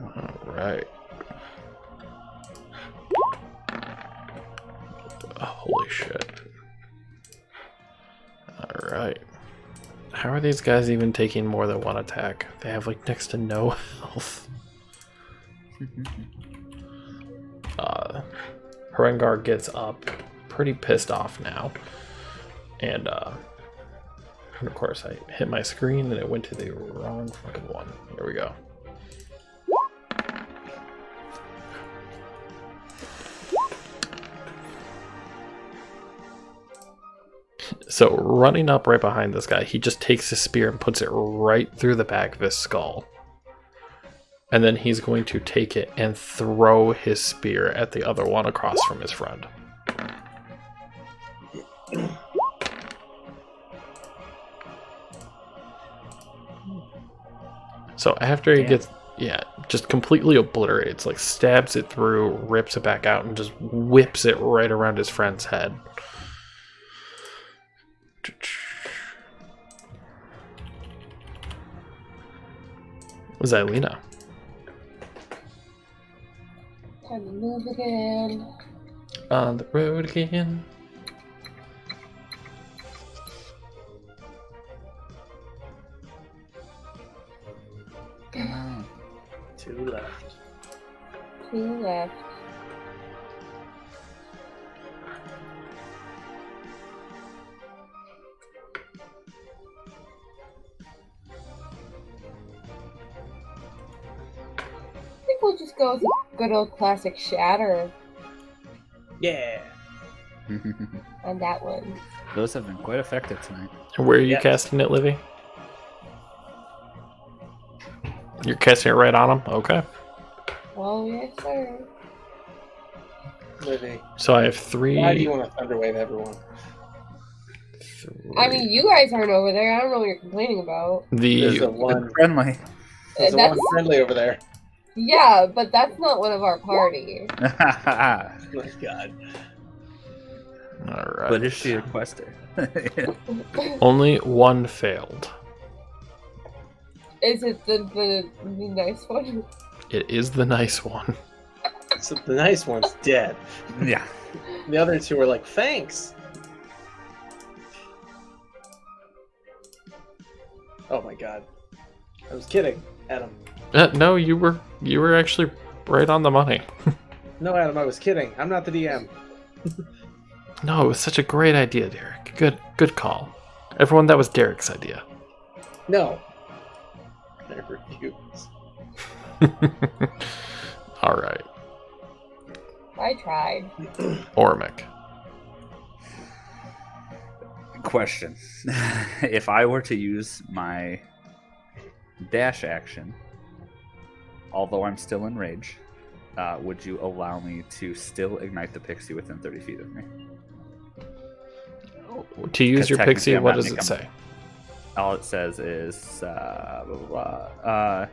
All right. Oh, holy shit. All right. How are these guys even taking more than 1 attack? They have like next to no health. Harengar gets up, pretty pissed off now, and of course I hit my screen and it went to the wrong fucking one. Here we go. So running up right behind this guy, he just takes his spear and puts it right through the back of his skull. And then he's going to take it and throw his spear at the other one across from his friend. So after he Yeah, just completely obliterates, like stabs it through, rips it back out, and just whips it right around his friend's head. Xylena. Time to move again. On the road again. Come on. 2 left. 2 left. I think we'll just go with a good old classic shatter Yeah. on that one. Those have been quite effective tonight. Where are you Yep. casting it, Livy? You're casting it right on him? Okay. Oh, yes, sir. Livy, So I have 3. why do you want to Thunderwave everyone? I mean, you guys aren't over there. I don't know what you're complaining about. There's the a one. Friendly. There's a That's- one friendly over there. Yeah, but that's not one of our party. Oh my god. all right. But is she a quester? Only one failed. Is it the nice one? It is the nice one. So the nice one's dead. Yeah. The other 2 are like, thanks. Oh my god. I was kidding, Adam. No, you were actually right on the money. No, Adam, I was kidding. I'm not the DM. No, it was such a great idea, Derek. Good call. Everyone, that was Derek's idea. No. I refuse. All right. I tried. Ormic. Question. If I were to use my dash action, although I'm still in rage, would you allow me to still ignite the pixie within 30 feet of me? To use 'Cause your technically pixie, I'm what not does it making- say? All it says is blah, blah, blah.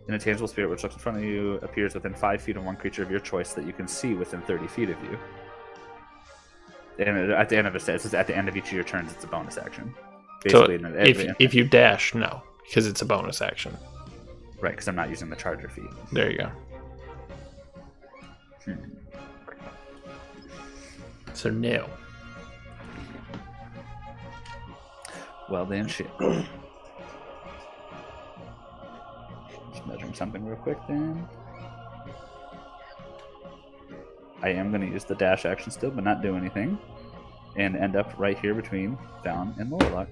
An intangible spirit which looks in front of you appears within 5 feet of one creature of your choice that you can see within 30 feet of you. And at the end of it says at the end of each of your turns, it's a bonus action. So Basically, if you dash, no, because it's a bonus action. right, because I'm not using the charger feat. There you go. So no. Well then, shit. Just measuring something real quick then. I am going to use the dash action still, but not do anything. And end up right here between Down and Lorelok.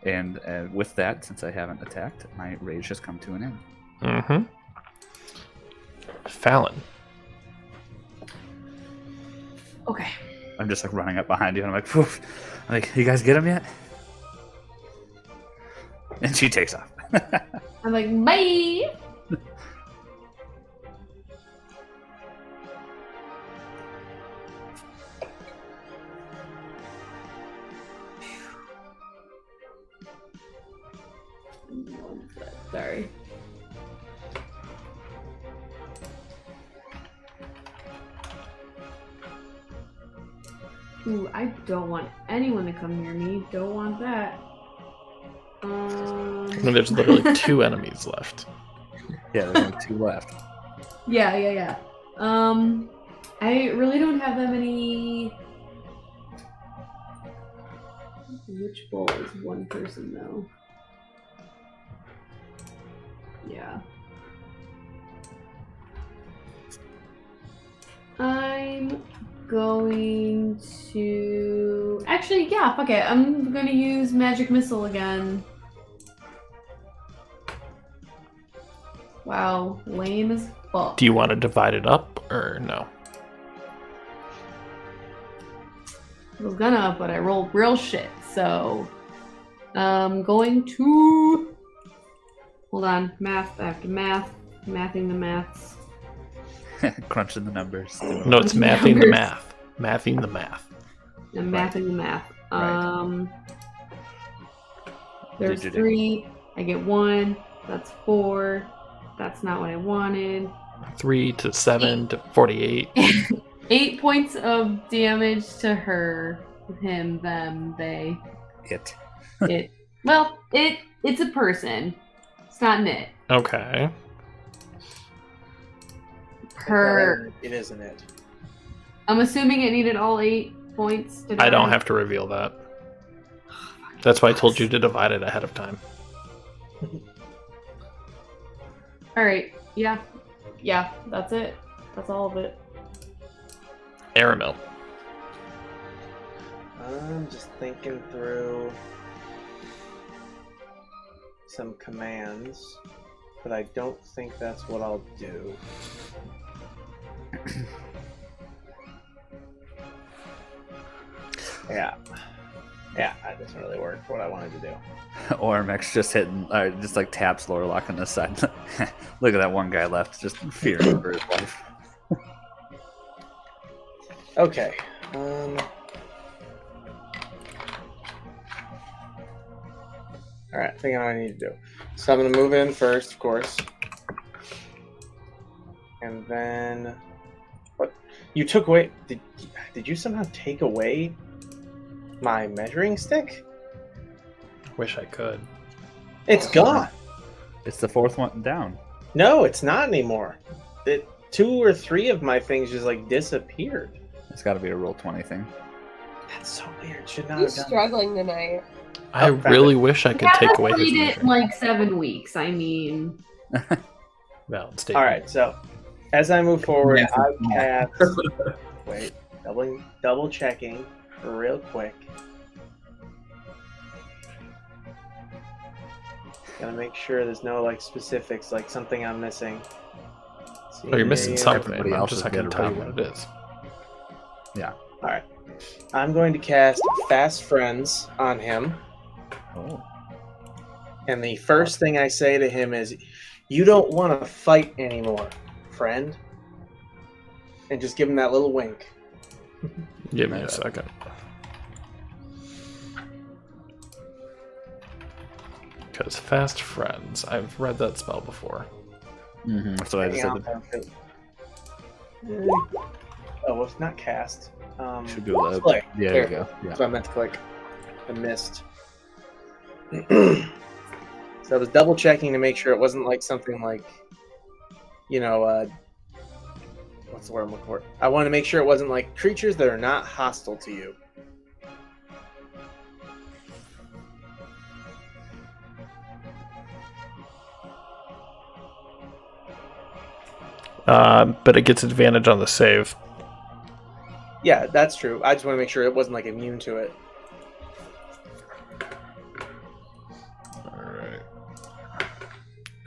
And with that, since I haven't attacked, my rage has come to an end. Mm-hmm. Fallon. Okay. I'm just like running up behind you, and I'm like, poof. I'm like, you guys get him yet? And she takes off. I'm like, bye. Sorry. Ooh, I don't want anyone to come near me. Don't want that. I mean, there's literally 2 enemies left. Yeah, there's only 2 left. Yeah. I really don't have that many. Which bowl is one person though? Yeah. I'm going to actually, yeah, fuck it. I'm gonna use Magic Missile again. Wow, lame as fuck. Do you want to divide it up or no? I was gonna, but I rolled real shit, so I'm going to hold on. Math after math, mathing the maths. Crunching the numbers. No, it's mathing the math. Mathing the math. I'm mathing the math. Right. There's Did you do- 3 I get 1. That's 4. That's not what I wanted. 3 to 7 to 48. 8 points of damage to her, him, them, they, It. it. Well, it's a person. It's not an it. Okay. Her. It isn't it. I'm assuming it needed all 8 points to die. I don't have to reveal that. That's why I told you to divide it ahead of time. Alright, yeah. Yeah, that's it. That's all of it. Aramil. I'm just thinking through some commands, but I don't think that's what I'll do. Yeah, that doesn't really work for what I wanted to do. Ormex just just like taps Lorlock on the side. Look at that one guy left, just fearing for his life. Okay. Alright, I think I know what I need to do. So I'm going to move in first, of course. And then... What? You took away... Did you somehow take away my measuring stick? Wish I could. It's gone! It's the fourth one down. No, it's not anymore. 2 or 3 of my things just, like, disappeared. It's got to be a roll 20 thing. That's so weird. Should not He's have done struggling tonight. I really wish I could take away his played it measuring. like 7 weeks. I mean, Valid statement. All right, so as I move forward, I cast. Wait, double checking real quick. Gotta make sure there's no like specifics, like something I'm missing. Oh, you're missing something. Everybody I'm else just is not going to good tell you already. what it is. Yeah. All right, I'm going to cast Fast Friends on him, Oh. and the first thing I say to him is, "You don't want to fight anymore, friend," and just give him that little wink. Give me a second. Because Fast Friends, I've read that spell before. Mm-hmm. That's what I just said. Oh, well, it's not cast. Should be able to. Click. Yeah, there you go. Yeah. So I meant to click. I missed. So I was double checking to make sure it wasn't like something like, what's the word I'm looking for? I wanted to make sure it wasn't like creatures that are not hostile to you. But it gets advantage on the save. Yeah, that's true. I just want to make sure it wasn't like immune to it. Alright.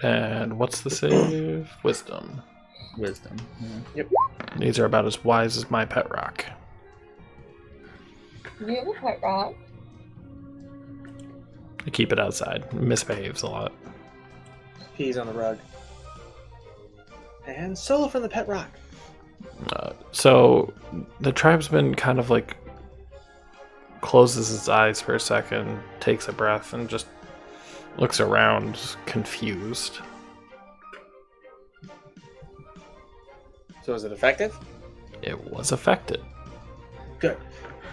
And what's the save? Wisdom. Wisdom. Yeah. These are about as wise as my pet rock. Do you have a pet rock? I keep it outside. It misbehaves a lot. Peas on the rug. And solo from the pet rock. So the tribesman kind of like closes his eyes for a second, takes a breath, and just looks around, confused. So is it effective? It was affected. Good.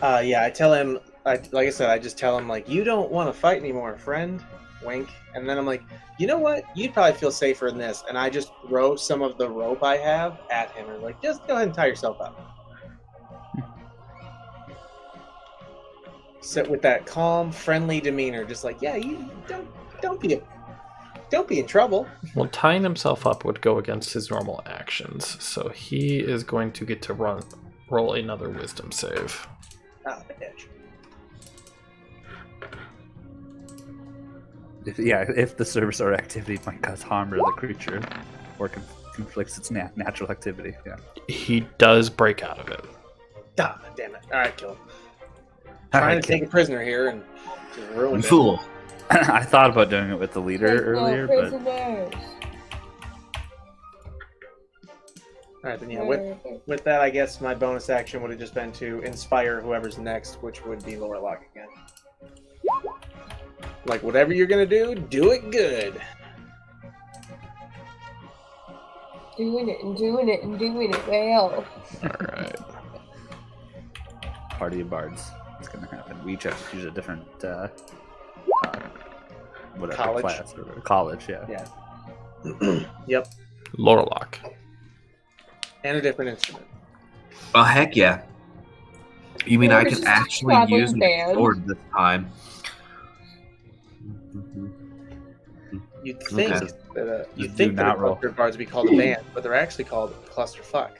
Yeah, I tell him, like I said, I just tell him, like, you don't want to fight anymore, friend. Wink. And then I'm like, you know what? You'd probably feel safer in this. And I just throw some of the rope I have at him and like, just go ahead and tie yourself up. Sit with that calm, friendly demeanor, just like, yeah, you don't be in trouble. Well, tying himself up would go against his normal actions, so he is going to get to roll another wisdom save. Ah, bitch. If the service or activity might cause harm to the creature or conflicts its natural activity. Yeah. He does break out of it. Ah, damn it. All right, kill him. Trying to take a prisoner here and just ruin it. Fool. I thought about doing it with the leader There's earlier, no but prisoners. All right, then yeah, with that, I guess my bonus action would have just been to inspire whoever's next, which would be Lorlock again. Like, whatever you're gonna do it good. Doing it and doing it and doing it well. Alright. Party of bards. It's gonna happen. We each have to choose a different whatever College. class or college. Yeah. Yep. Lorlock. And a different instrument. Oh, heck yeah. You mean I We're can just actually traveling use my band. sword this time? You'd think Okay. that You you'd do think that not a roll. cluster of bards would be called a band, but they're actually called clusterfuck.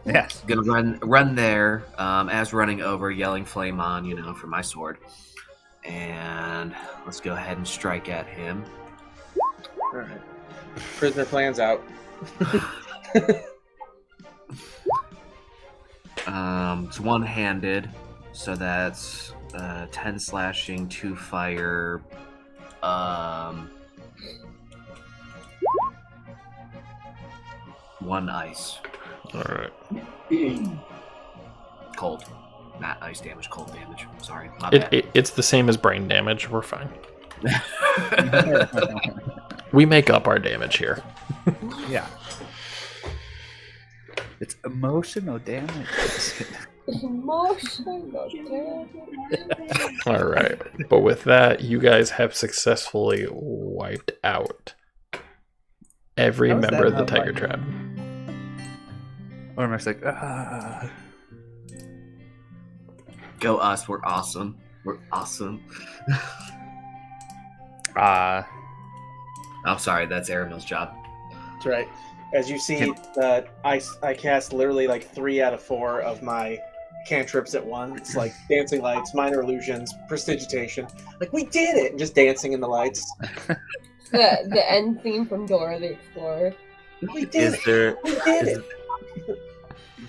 Yes. Gonna run there, as running over, yelling flame on, for my sword. And let's go ahead and strike at him. All right. Prisoner plan's out. It's one-handed, so that's 10 slashing, 2 fire, 1 ice. Alright. Cold. Not ice damage, cold damage. Sorry, my bad. It's the same as brain damage. We're fine. We make up our damage here. Yeah. It's emotional damage. Emotional damage. Alright. But with that, you guys have successfully wiped out every How is member that of the not Tiger like- Tribe. Or Mark's like, ah. Go us, we're awesome. We're awesome. Ah. I'm sorry, that's Aramil's job. That's right. As you see, I cast literally like 3 out of 4 of my cantrips at once, like dancing lights, minor illusions, prestidigitation. Like, we did it! And just dancing in the lights. The end theme from Dora the Explorer. We did Is it! there? We did is- it!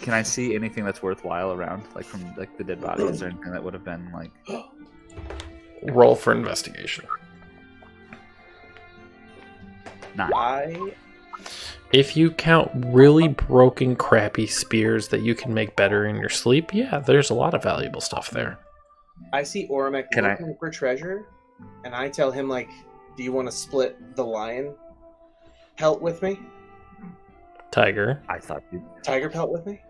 Can I see anything that's worthwhile around, like from like the dead body? Is there anything that would have been like? Roll for investigation. 9. If you count really broken, crappy spears that you can make better in your sleep, yeah, there's a lot of valuable stuff there. I see Oramek Can I- looking for treasure, and I tell him, like, do you want to split the lion pelt with me? Tiger. I thought you. Tiger pelt with me?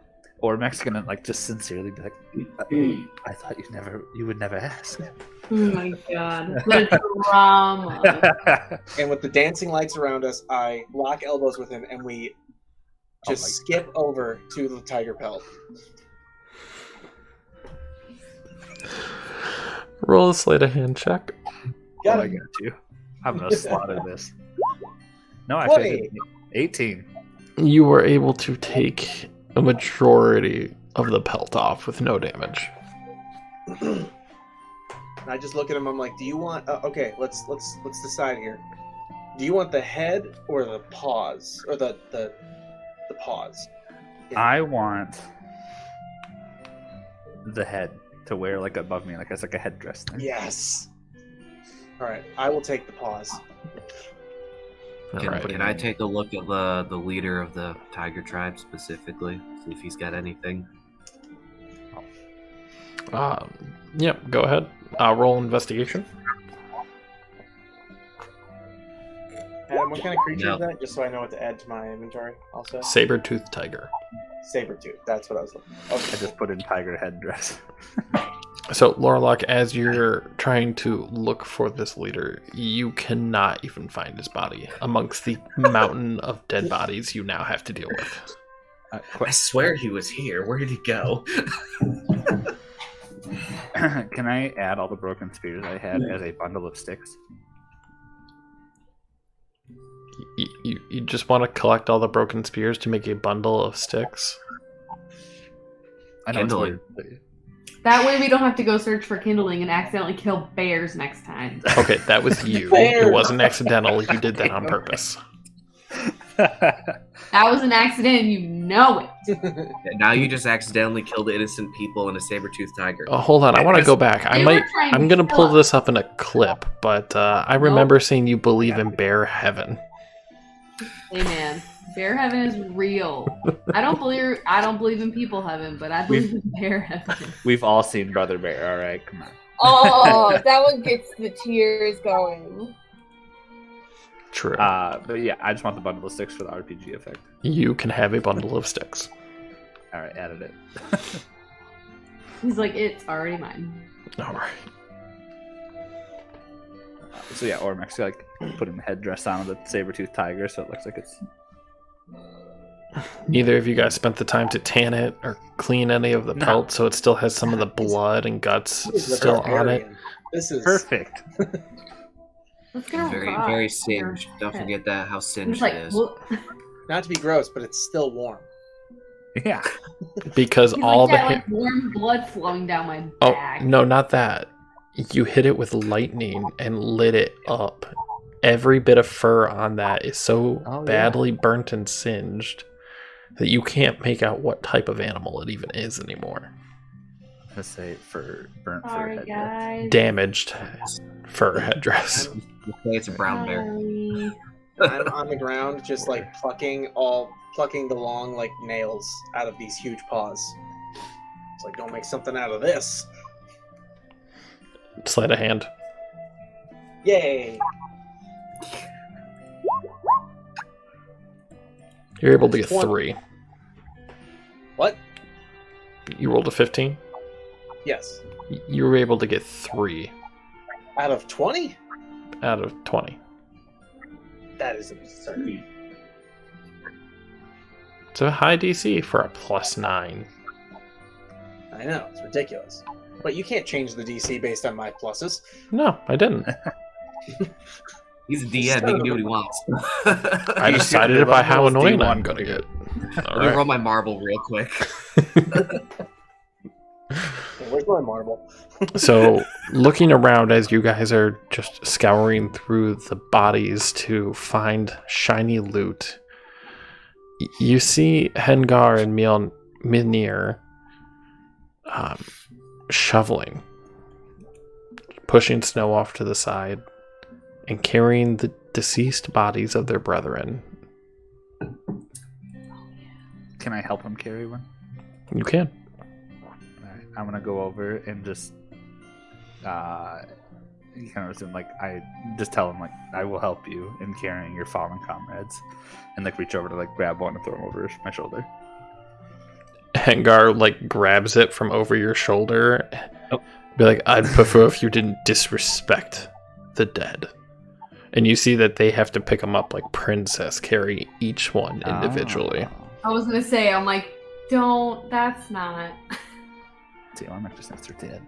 Or Mac's gonna like just sincerely be like, I thought you would never ask. Oh my god. The drama. And with the dancing lights around us, I lock elbows with him, and we just skip over to the tiger pelt. Roll a sleight of hand check. Got Oh, I it. got you. I'm gonna slaughter this. No, actually, I 20. didn't. 18. You were able to take a majority of the pelt off with no damage. And I just look at him. I'm like, "Do you want? Okay, let's decide here. Do you want the head or the paws or the paws?" I want the head to wear like above me, like as like a headdress thing. Yes. All right, I will take the paws. Can, Alright. can I take a look at the leader of the Tiger Tribe specifically? See if he's got anything. Yep, go ahead. Roll investigation. Adam, what kind of creature No. is that? Just so I know what to add to my inventory. Also, Saber-toothed tiger. saber-tooth. That's what I was looking. Okay. I just put in tiger headdress. So, Lorlock, as you're trying to look for this leader, you cannot even find his body amongst the mountain of dead bodies you now have to deal with. I swear he was here. Where did he go? Can I add all the broken spears I had as a bundle of sticks? You just want to collect all the broken spears to make a bundle of sticks? I know it's Kindling. weird, That way we don't have to go search for kindling and accidentally kill bears next time. Okay, that was you. Fair. It wasn't accidental. You did that on purpose. but- That was an accident and you know it. Now you just accidentally killed innocent people in a saber-toothed tiger. Hold on, I want to go back. They were trying I'm to gonna kill pull us. this up in a clip, but I remember seeing you believe in bear heaven. Hey man, bear heaven is real. I don't believe in people heaven, but I believe in bear heaven. We've all seen Brother Bear, alright? Come on. Oh, that one gets the tears going. True. But yeah, I just want the bundle of sticks for the RPG effect. You can have a bundle of sticks. All right, added it. He's like, it's already mine. All right. So yeah, Ormac's like putting the headdress on of the saber-toothed tiger, so it looks like it's. Neither of you guys spent the time to tan it or clean any of the No. pelt, so it still has some of the blood and guts This is still on it. barbarian. This is Perfect. Let's get a Very, rock very here. singed. Don't forget that, how He's singed like, it is. "Look." not to be gross, but it's still warm. Yeah. Because He's all like, the like warm blood flowing down my oh back. no, not that. You hit it with lightning and lit it up. Every bit of fur on that is so Oh, yeah. badly burnt and singed that you can't make out what type of animal it even is anymore. Let's say for burnt fur Sorry, headdress. guys. Damaged fur headdress. We'll say it's a brown bear. Sorry. I'm on the ground, just like plucking the long like nails out of these huge paws. It's like, don't make something out of this. Sleight of hand. Yay! You're able to get 20. 3. What? You rolled a 15? Yes. You were able to get 3 Out of 20? out of 20. That is absurd. It's a high DC for a +9. I know, it's ridiculous. But you can't change the DC based on my pluses. No, I didn't. He's a DM, he can do what he wants. I You decided should it by have how those annoying D1 I'm going to get. Let me roll my marble real quick. Where's my marble? So, looking around as you guys are just scouring through the bodies to find shiny loot, you see Hengar and Minir shoveling, pushing snow off to the side, and carrying the deceased bodies of their brethren. Can I help him carry one? You can. Alright, I'm gonna go over and just you kind of assume like I just tell him like I will help you in carrying your fallen comrades, and like reach over to like grab one and throw him over my shoulder. Hengar like grabs it from over your shoulder. Oh. Be like, I'd prefer if you didn't disrespect the dead. And you see that they have to pick them up like princess, carry each one individually. I was gonna say, I'm like, don't. That's not. See, I'm just next to dead.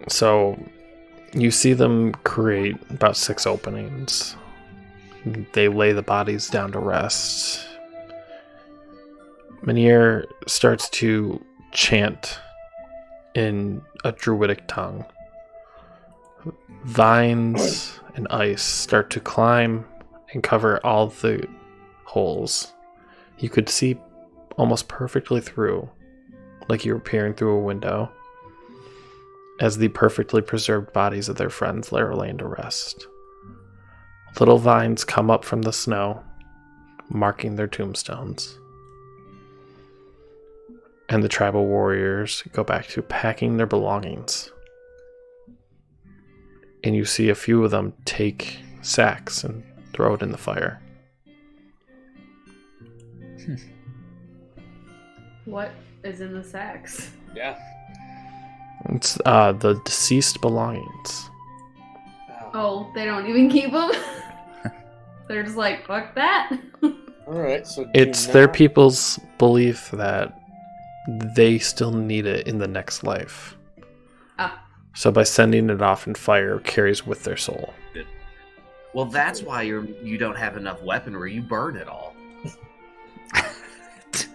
So you see them create about 6 openings. They lay the bodies down to rest. Minir starts to chant in a druidic tongue. Vines and ice start to climb and cover all the holes. You could see almost perfectly through, like you were peering through a window, as the perfectly preserved bodies of their friends lay laying to rest. Little vines come up from the snow, marking their tombstones. And the tribal warriors go back to packing their belongings. And you see a few of them take sacks and throw it in the fire. What is in the sacks? Yeah. It's the deceased belongings. Oh, they don't even keep them. They're just like, fuck that. Alright, so It's their people's belief that they still need it in the next life. Ah. So by sending it off in fire, it carries with their soul. Well, that's why you don't have enough weaponry. You burn it all.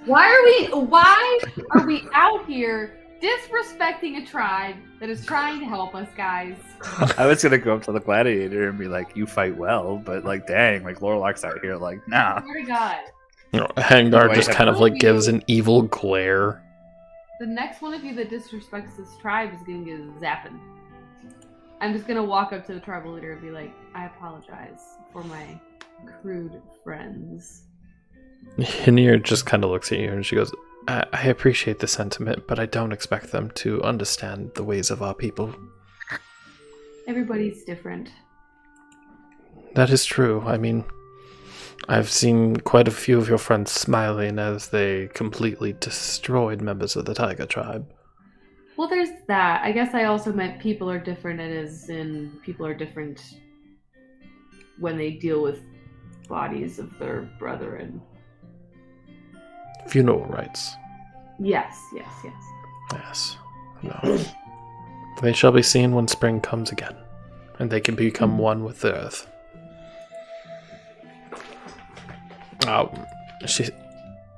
Why are we out here disrespecting a tribe that is trying to help us, guys? I was gonna go up to the gladiator and be like, "You fight well," but like, dang, like Lorelok's out here, like, nah. Swear to God. You know, Hangar Wait, just kind of like you- gives an evil glare. The next one of you that disrespects this tribe is gonna get zapping. I'm just gonna walk up to the tribal leader and be like, I apologize for my crude friends. Hinir just kind of looks at you and she goes, I appreciate the sentiment, but I don't expect them to understand the ways of our people. Everybody's different. That is true. I mean, I've seen quite a few of your friends smiling as they completely destroyed members of the Tiger tribe. Well, there's that. I guess I also meant people are different, and as in people are different when they deal with bodies of their brethren. Funeral rites. Yes. Yes. No. They shall be seen when spring comes again, and they can become one with the earth.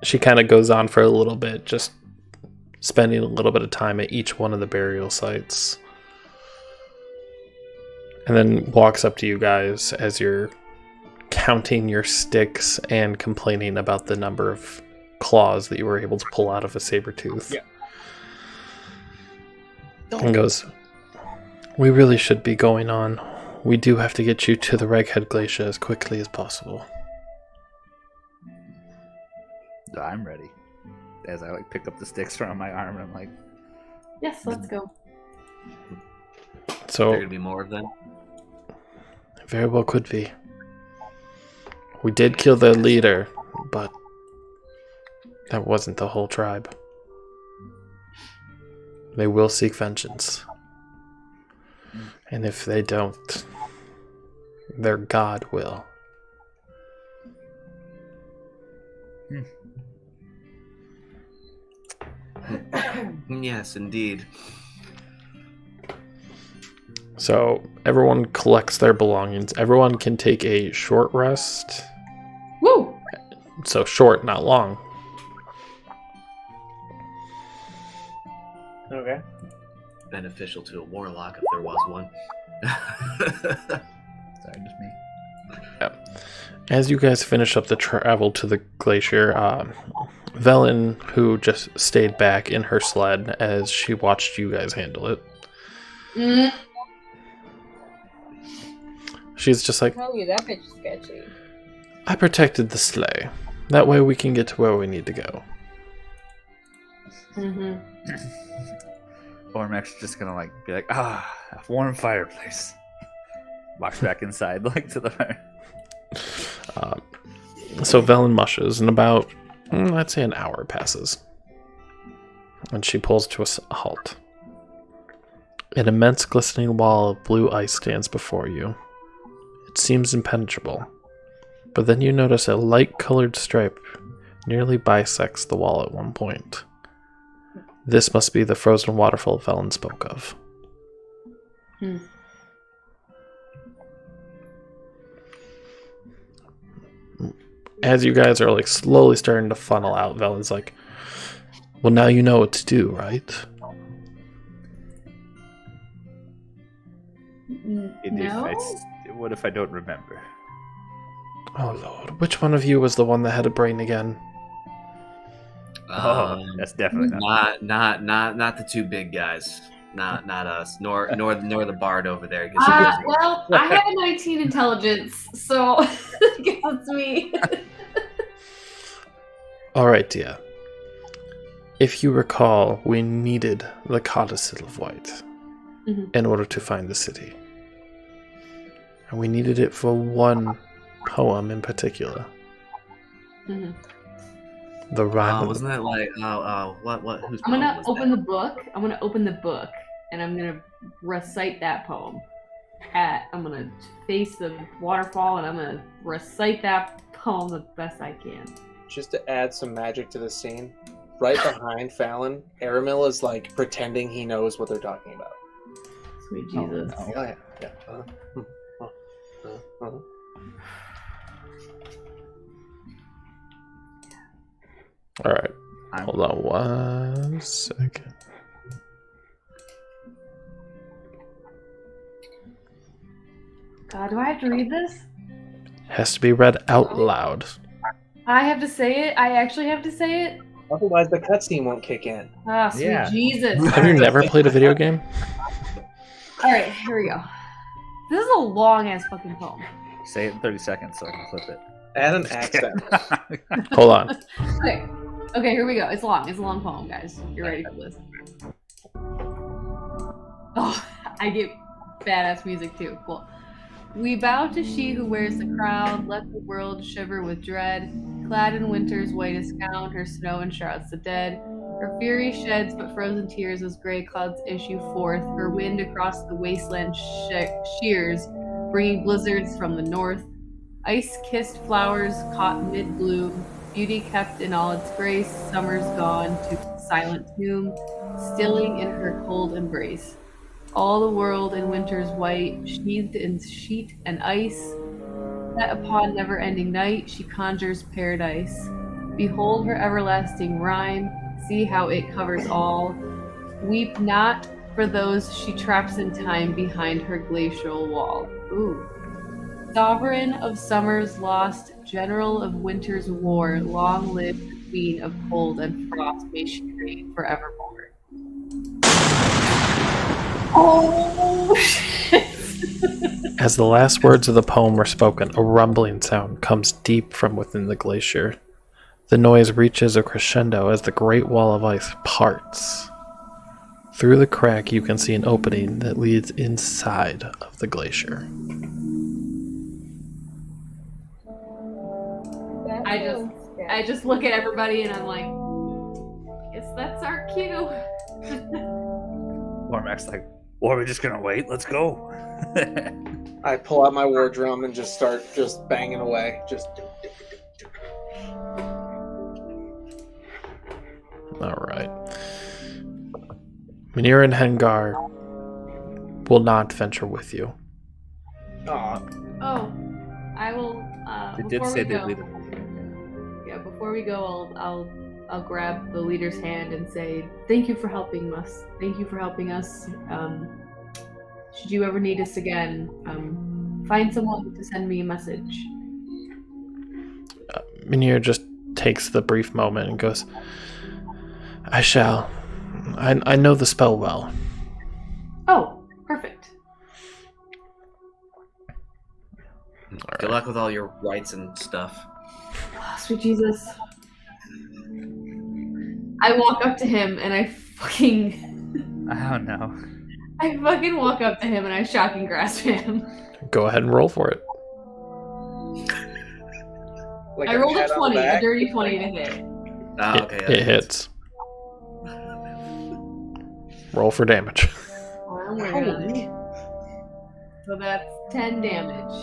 She kind of goes on for a little bit, just spending a little bit of time at each one of the burial sites. And then walks up to you guys as you're counting your sticks and complaining about the number of claws that you were able to pull out of a saber tooth. Yeah. And goes, "We really should be going on. We do have to get you to the Reghead Glacier as quickly as possible." I'm ready. As I like pick up the sticks from my arm, and I'm like, Yes, let's go. So There gonna be more of them. very well could be. We did kill their leader, but that wasn't the whole tribe. They will seek vengeance. And if they don't, their god will. Yes, indeed. So everyone collects their belongings. Everyone can take a short rest. Woo! So short, not long. Okay. Beneficial to a warlock if there was one. sorry, just me. As you guys finish up the travel to the glacier, Velen, who just stayed back in her sled as she watched you guys handle it, Mm. she's just like, Tell you that bitch is sketchy. "I protected the sleigh. That way we can get to where we need to go." Mm-hmm. Ormac's just gonna like be like, a warm fireplace. Walks back inside, like to the fire. So Velen mushes, and about, let's say, an hour passes. And she pulls to a halt. An immense glistening wall of blue ice stands before you. It seems impenetrable. But then you notice a light-colored stripe nearly bisects the wall at one point. This must be the frozen waterfall Velen spoke of. As you guys are like slowly starting to funnel out, Velen's like, "Well, now you know what to do, right?" No? What if I don't remember? Oh lord, which one of you was the one that had a brain again? That's definitely not. Not the two big guys. Not us. Nor the bard over there. 'Cause he doesn't- Well, I have a 19 intelligence, so I guess it's me. Alright, dear. If you recall, we needed the codicil of white in order to find the city. And we needed it for one poem in particular. Mhm. The Rime of wasn't that like what? Who's I'm gonna open the book. I'm gonna open the book, and I'm gonna recite that poem. I'm gonna face the waterfall, and I'm gonna recite that poem the best I can. Just to add some magic to the scene, right behind Fallon, Aramil is like pretending he knows what they're talking about. Sweet Jesus. Oh, yeah. Alright. Hold on 1 second. God, do I have to read this? Has to be read out loud. I have to say it? I actually have to say it? Otherwise, the cutscene won't kick in. Ah, sweet Yeah. Jesus. Have you never played a video game? Alright, here we go. This is a long-ass fucking poem. Say it in 30 seconds so I can flip it. Add an accent. Hold on. Okay. Okay, here we go. It's long. It's a long poem, guys. You're ready for this. Oh, I get badass music too. Cool. We bow to she who wears the crown, let the world shiver with dread. Clad in winter's whitest gown, her snow enshrouds the dead. Her fury sheds but frozen tears as gray clouds issue forth. Her wind across the wasteland shears, bringing blizzards from the north. Ice-kissed flowers caught mid-bloom, beauty kept in all its grace. Summer's gone to silent tomb, stilling in her cold embrace. All the world in winter's white, sheathed in sheet and ice, set upon never-ending night, she conjures paradise. Behold her everlasting rhyme, see how it covers all. Weep not for those she traps in time behind her glacial wall. Ooh. Sovereign of summer's lost, general of winter's war, long live the queen of cold and frost, may she reign forevermore. Oh, shit. As the last words of the poem were spoken, a rumbling sound comes deep from within the glacier. The noise reaches a crescendo as the great wall of ice parts. Through the crack, you can see an opening that leads inside of the glacier. I just look at everybody and I'm like, guess that's our cue. Cormac's like, well, are we just gonna wait? Let's go. I pull out my war drum and just start just banging away. Just. All right. Mynir and Hengar will not venture with you. Aw. Oh, I will. They did before say we they'd go, leave it. yeah, before we go, I'll grab the leader's hand and say, "Thank you for helping us. Thank you for helping us. Should you ever need us again, find someone to send me a message." Mynir just takes the brief moment and goes, I shall. I know the spell well. Oh, perfect. Good luck with all your rights and stuff. Oh, sweet Jesus. I walk up to him and I fucking walk up to him and I shocking grasp him. Go ahead and roll for it. Like I rolled a pat on the 20, a back. dirty 20 to hit. Ah, okay. It hits. Roll for damage. Oh my god. So that's 10 damage.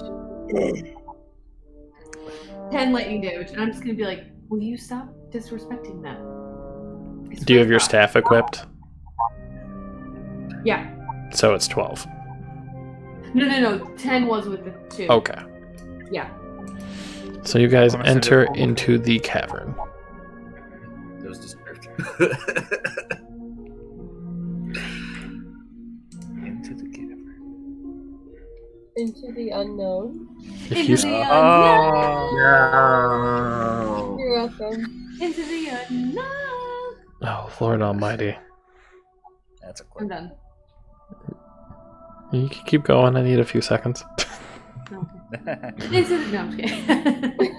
10 lightning damage. And I'm just gonna be like, will you stop disrespecting them? Do you have your staff equipped? Yeah. So it's 12. No. 10 was with the 2. Okay. Yeah. So you guys I'm gonna send enter it- into the cavern. It was deserved. Into the cavern. Into the unknown. If Into you, the Oh, No. You're welcome. Into the unknown. oh, Lord Almighty. that's a I'm clip. done. You can keep going. I need a few seconds. No. Into the, no, I'm just kidding.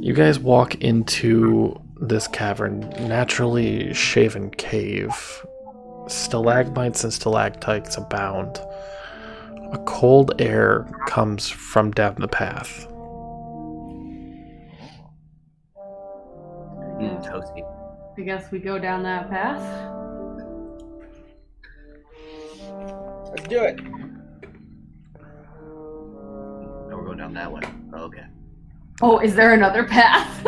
You guys walk into this cavern, naturally shaven cave. Stalagmites and stalactites abound. A cold air comes from down the path. Toasty. I guess we go down that path. Let's do it. No, we're going down that way. Oh, okay. Oh, is there another path?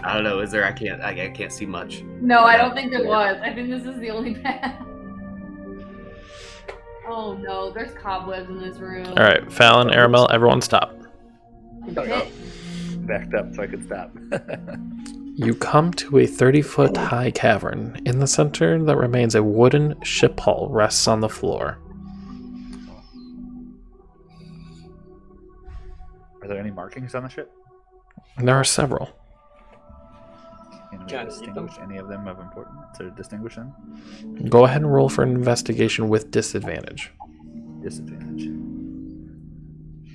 I don't know. Is there? I can't see much. No, I don't think there was. I think this is the only path. Oh no, there's cobwebs in this room. All right, Fallon, Aramil, everyone stop. Pit. Backed up so I could stop. You come to a 30-foot high cavern. In the center, that remains a wooden ship hull rests on the floor. Are there any markings on the ship? And there are several. Can we Can I distinguish any of them of importance or distinguish them? Go ahead and roll for an investigation with disadvantage. Disadvantage.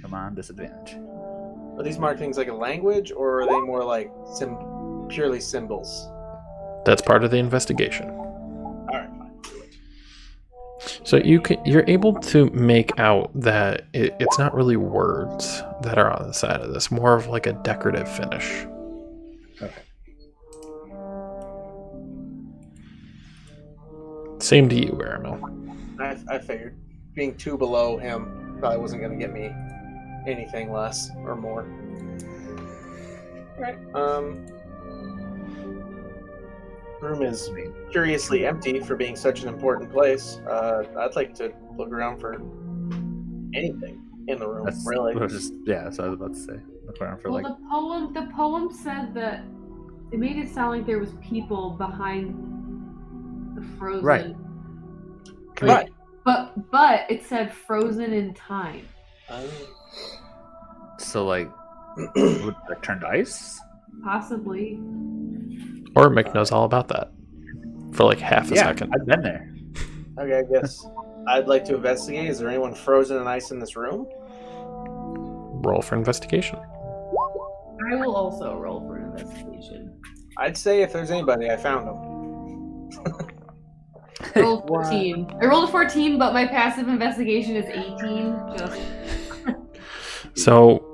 Come on, disadvantage. Are these markings like a language, or are they more like purely symbols? That's part of the investigation. All right, fine. So you're able to make out that it's not really words that are on the side of this, more of like a decorative finish. Okay. Same to you, Aramil. I figured being 2 below him probably wasn't going to get me anything less or more. All right. Room is curiously empty for being such an important place. I'd like to look around for anything in the room. That's Really? that's what I was about to say. Look around for Well, like. the poem said that it made it sound like there was people behind the frozen. Right. Right. But it said frozen in time. So like, would that turn to ice? Possibly. Or Mick knows all about that for like half a second. I've been there. Okay, I guess I'd like to investigate. Is there anyone frozen in ice in this room? Roll for investigation. I will also roll for an investigation. I'd say if there's anybody, I found them. I rolled 14. I rolled a 14, but my passive investigation is 18. Just So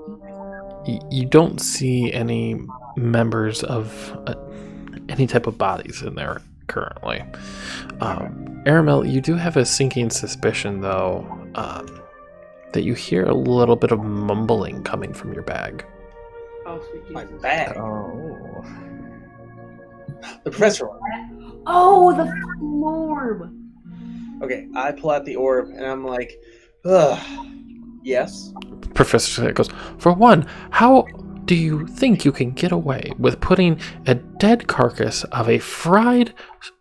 you don't see any members of any type of bodies in there currently. Aramil, you do have a sinking suspicion, though, that you hear a little bit of mumbling coming from your bag. oh sweet My Jesus. bag. Oh. The professor one. Oh, the fucking orb. Okay, I pull out the orb and I'm like, ugh. Yes. Professor goes, for one, how do you think you can get away with putting a dead carcass of a fried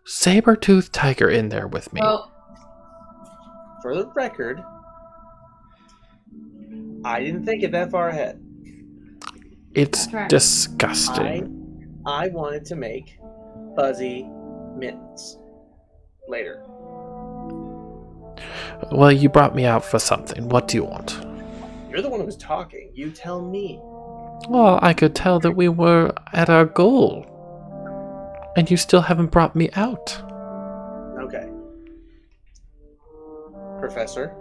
saber-toothed tiger in there with me? Well, For the record, I didn't think it that far ahead. It's That's right. disgusting. I wanted to make fuzzy mittens later. Well, you brought me out for something. What do you want? You're the one who was talking. You tell me. Well, I could tell that we were at our goal. And you still haven't brought me out. Okay. Professor?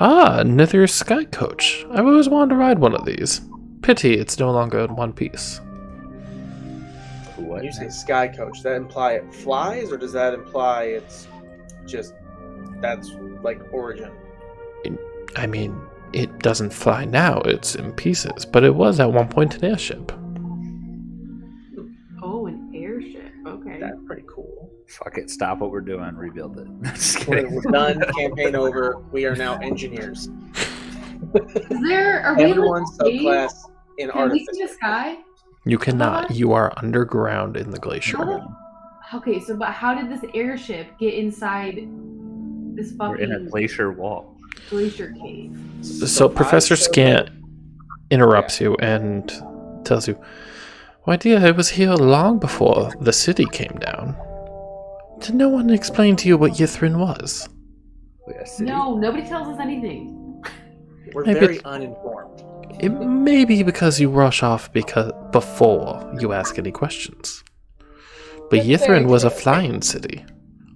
Ah, another sky coach. I've always wanted to ride one of these. Pity it's no longer in one piece. When What? you say sky coach, does that imply it flies, or does that imply it's just that's like origin? I mean, it doesn't fly now, it's in pieces, but it was at one point an airship. oh, an airship. Okay. That's pretty cool. Fuck it. Stop what we're doing. Rebuild it. Just We're, kidding. we're done. Campaign over. We are now engineers. Is there? Are we in Everyone the space? subclass in Can we see the artificer. sky? You cannot. What? You are underground in the glacier. Okay, so but how did this airship get inside this We're in a fucking glacier wall. glacier cave? So Professor I showed Scant them- interrupts you and tells you, why dear, I was here long before the city came down. Did no one explain to you what Ythran was? We got a city. No, nobody tells us anything. We're Maybe- very uninformed. It may be because you rush off before you ask any questions. But That's very Ythran was a true. flying city.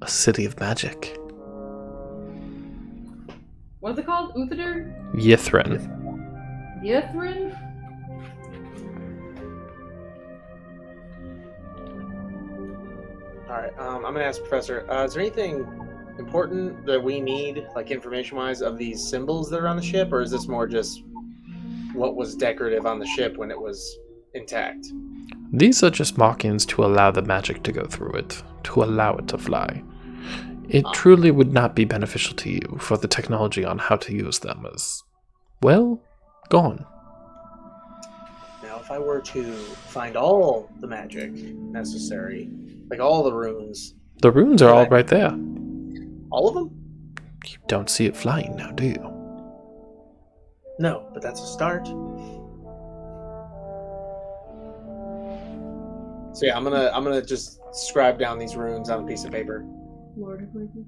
A city of magic. What's it called? Uther? Ythran. Ythran? All right. I'm gonna ask Professor. Is there anything important that we need, like information-wise, of these symbols that are on the ship, or is this more just what was decorative on the ship when it was intact? These are just markings to allow the magic to go through it, to allow it to fly. It truly would not be beneficial to you, for the technology on how to use them is, well, gone. Now, if I were to find all the magic necessary, like all the runes, The runes are all right there. all of them? You don't see it flying now, do you? No, but that's a start. So yeah, I'm gonna just scribe down these runes on a piece of paper. Lord of mercy.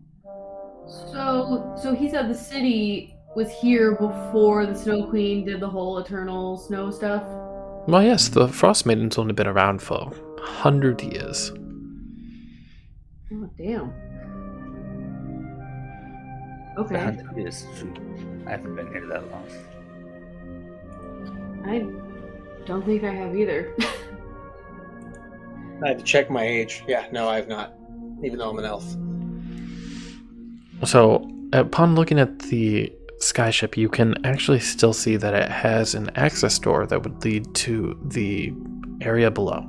So he said the city was here before the Snow Queen did the whole eternal snow stuff? Well, yes, the Frostmaiden's only been around for 100 years. Oh, damn. Okay. 100 years. Shoot. I haven't been here that long. I don't think I have either. I had to check my age. Yeah, no, I have not. Even though I'm an elf. So, upon looking at the skyship, you can actually still see that it has an access door that would lead to the area below.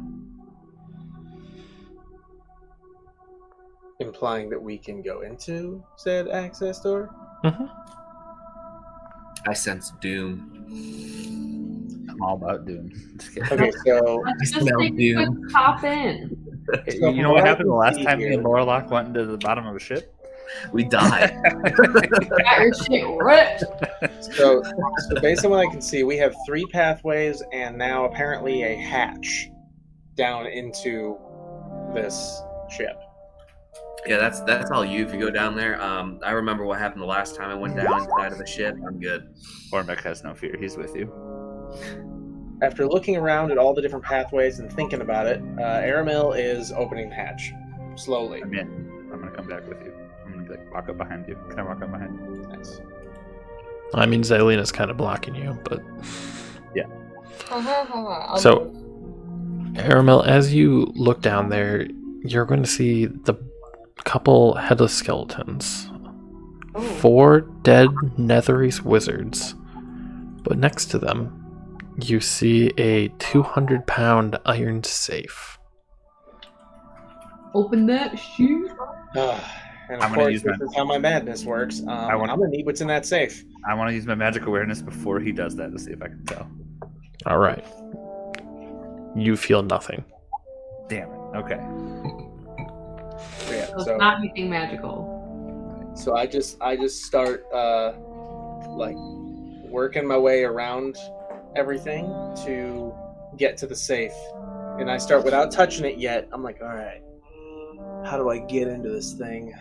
Implying that we can go into said access door? Mm-hmm. I sense doom. I'm all about doom. Just kidding. Okay, so Let's just smell take a doom. quick hop in. So You know what from happened the I can last see time me here- and Lorelok went into the bottom of a ship? We died. Got your shit ripped. So based on what I can see, we have 3 pathways and now apparently a hatch down into this ship. Yeah, that's all you. If you go down there, I remember what happened the last time I went down inside of the ship. I'm good. Ormek has no fear. He's with you. After looking around at all the different pathways and thinking about it, Aramil is opening the hatch slowly. I'm in. I'm gonna come back with you. I'm gonna like walk up behind you. Can I walk up behind you? Nice. I mean, Xylena's kind of blocking you, but... Ha ha ha. I'll So- move. Aramil, as you look down there, you're going to see the couple headless skeletons. Oh. 4 dead Netherese wizards. But next to them, you see a 200-pound iron safe. Open that shoe. And I'm of gonna course, use this my- is how my madness works. I'm gonna need what's in that safe. I want to use my magic awareness before he does that to see if I can tell. All right. You feel nothing. Damn it. Okay. Yeah, So it's so not anything magical. so I just start like working my way around everything to get to the safe, and I start without touching it yet. I'm like, all right, how do I get into this thing?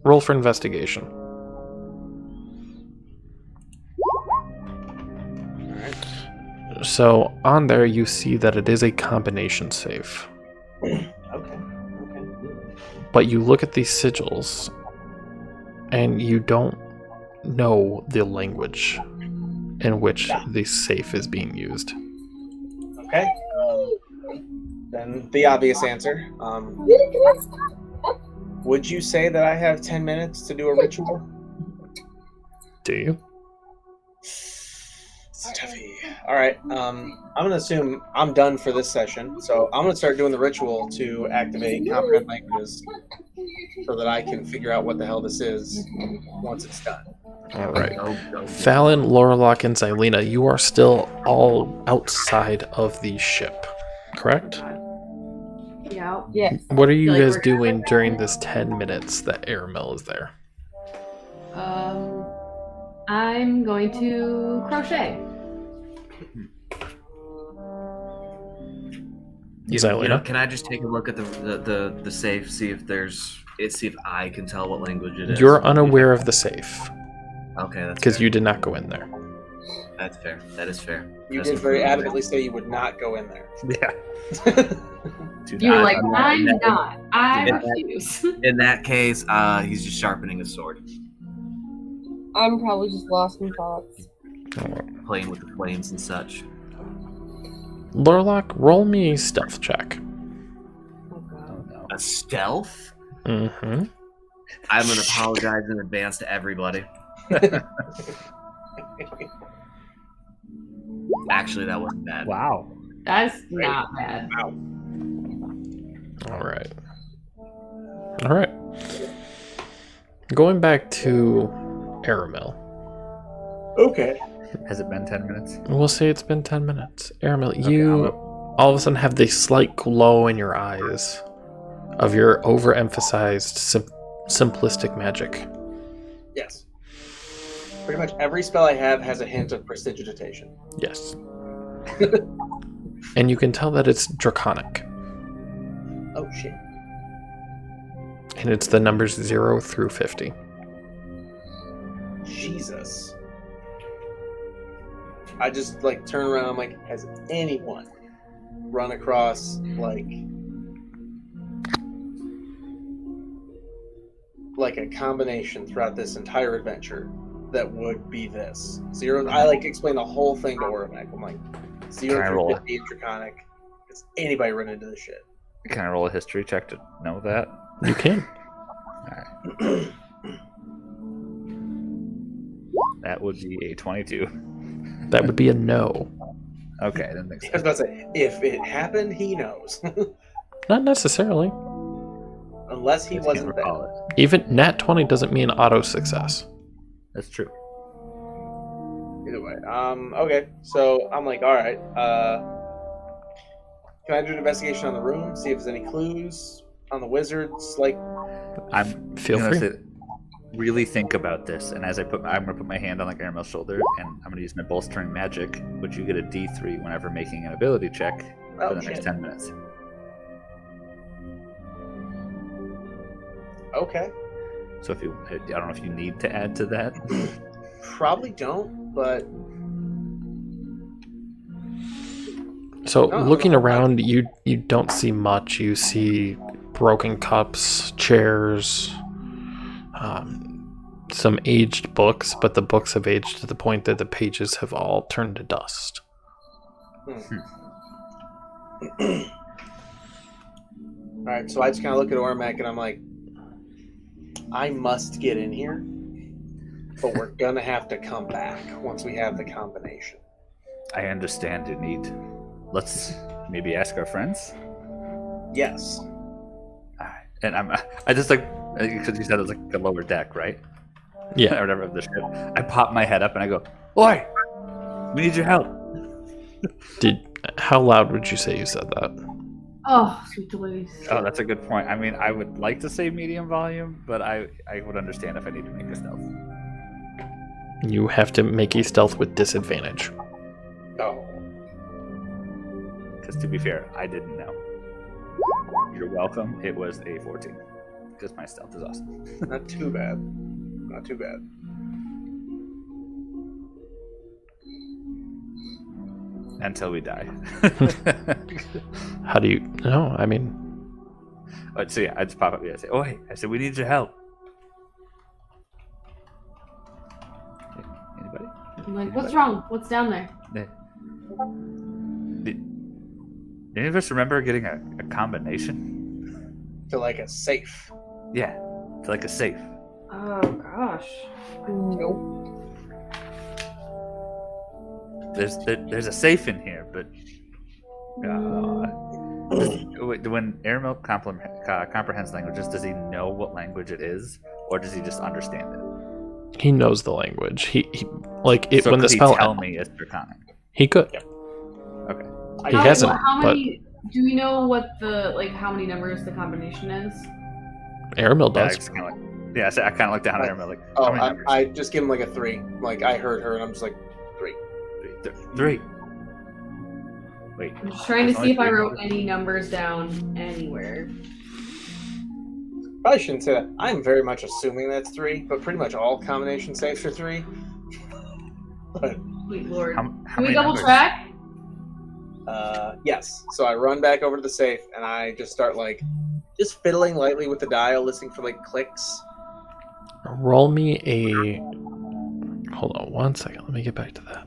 Roll for investigation. All right. So on there, you see that it is a combination safe. Okay. But you look at these sigils, and you don't know the language in which the safe is being used. Okay. Then the obvious answer. Would you say that I have 10 minutes to do a ritual? Do you? It's a toughie. All right. I'm gonna assume I'm done for this session, so I'm gonna start doing the ritual to activate comprehend languages, so that I can figure out what the hell this is once it's done. All right. Go. Fallon, Lorelok, and Xylena, you are still all outside of the ship, correct? Yeah. Yes. What are you Like guys we're- doing during this 10 minutes that Aramil is there? I'm going to crochet. Xylena? Can I just take a look at the safe, see if I can tell what language it is? You're unaware of the safe Okay, that's because fair. you did not go in there. That's fair. That is fair. You That's did very fair. adamantly say you would not go in there. Yeah. Dude, You were I- like, I'm I'm not- not. I Yeah. refuse. In that case, he's just sharpening his sword, I'm probably just lost in thoughts. playing with the flames and such. Lorelok, roll me a stealth check. Oh, God. Oh, no. A stealth? Mm-hmm. I'm gonna apologize in advance to everybody. Actually, that wasn't bad. Wow. That's not bad. All right. All right. Going back to Aramil. Okay. Has it been 10 minutes? We'll say it's been 10 minutes. Aramil, Okay, you I'm all of a sudden have this slight glow in your eyes of your overemphasized simplistic magic. Yes. Pretty much every spell I have has a hint of prestidigitation. Yes. And you can tell that it's draconic. Oh shit. And it's the numbers 0 through 50. Jesus. I just like turn around. I'm like, has anyone run across like a combination throughout this entire adventure that would be this? Zero. I like explain the whole thing to Oramek. I'm like, 0 through 50 in Draconic. Has anybody run into this shit? Can I roll a history check to know that? You can. Alright. That would be a 22. That would be a no. I Okay, that makes was sense. about to say, if it happened, he knows. Not necessarily. Unless he Can't wasn't there. recall it. Even nat 20 doesn't mean auto success. That's true. Either way. Okay. So I'm like, all right. Can I do an investigation on the room? See if there's any clues on the wizards? Like, I'm Feel gonna free. sit- really think about this, and as I'm gonna put my hand on like Aramil's shoulder, and I'm gonna use my bolstering magic, which you get a D3 whenever making an ability check for the next shit. 10 minutes. Okay. So if you, I don't know if you need to add to that. Probably don't, but So Oh, looking okay. around, you don't see much. You see broken cups, chairs, some aged books, but the books have aged to the point that the pages have all turned to dust. Alright, so I just kind of look at Ormac and I'm like, I must get in here, but we're gonna have to come back once we have the combination. I understand your need. Let's maybe ask our friends. Yes. Alright. And I just like, because you said it was like the lower deck, right? Yeah. Or whatever of the ship. I pop my head up and I go, "Oi, we need your help." How loud would you say you said that? Oh, sweet delays. Oh, that's a good point. I mean, I would like to say medium volume, but I would understand if I need to make a stealth. You have to make a stealth with disadvantage. Oh. Because to be fair, I didn't know. You're welcome. It was a 14. Because my stealth is awesome. Not too bad. Not too bad. Until we die. How do you? No, I mean, So yeah, I just pop up here and say, "Oi!" I said, "We need your help." Anybody? I'm like, what's wrong? What's down there? Did any of us remember getting a combination? To like a safe. Yeah, to like a safe. Oh gosh. Nope. There's a safe in here, but when Aramil comprehends languages, does he know what language it is, or does he just understand it? he knows the language. He like it So when the could he spell. tell me it's Draconic? He could. Okay. He hasn't, How many? Do we know what how many numbers the combination is? Aramil Yeah, I does. just kinda like, I kind of looked down at Aramil like, Oh, how many numbers? I just give him like a 3. Like, I heard her and I'm just like, 3. Three. Wait. I'm just trying to There's see if only I three wrote numbers? any numbers down anywhere. Probably shouldn't say that. I'm very much assuming that's 3, but pretty much all combination safes are 3. But, Sweet lord. How Can we many double numbers? track? yes. So I run back over to the safe and I just start like, just fiddling lightly with the dial, listening for like clicks. Roll me a. Hold on 1 second. Let me get back to that.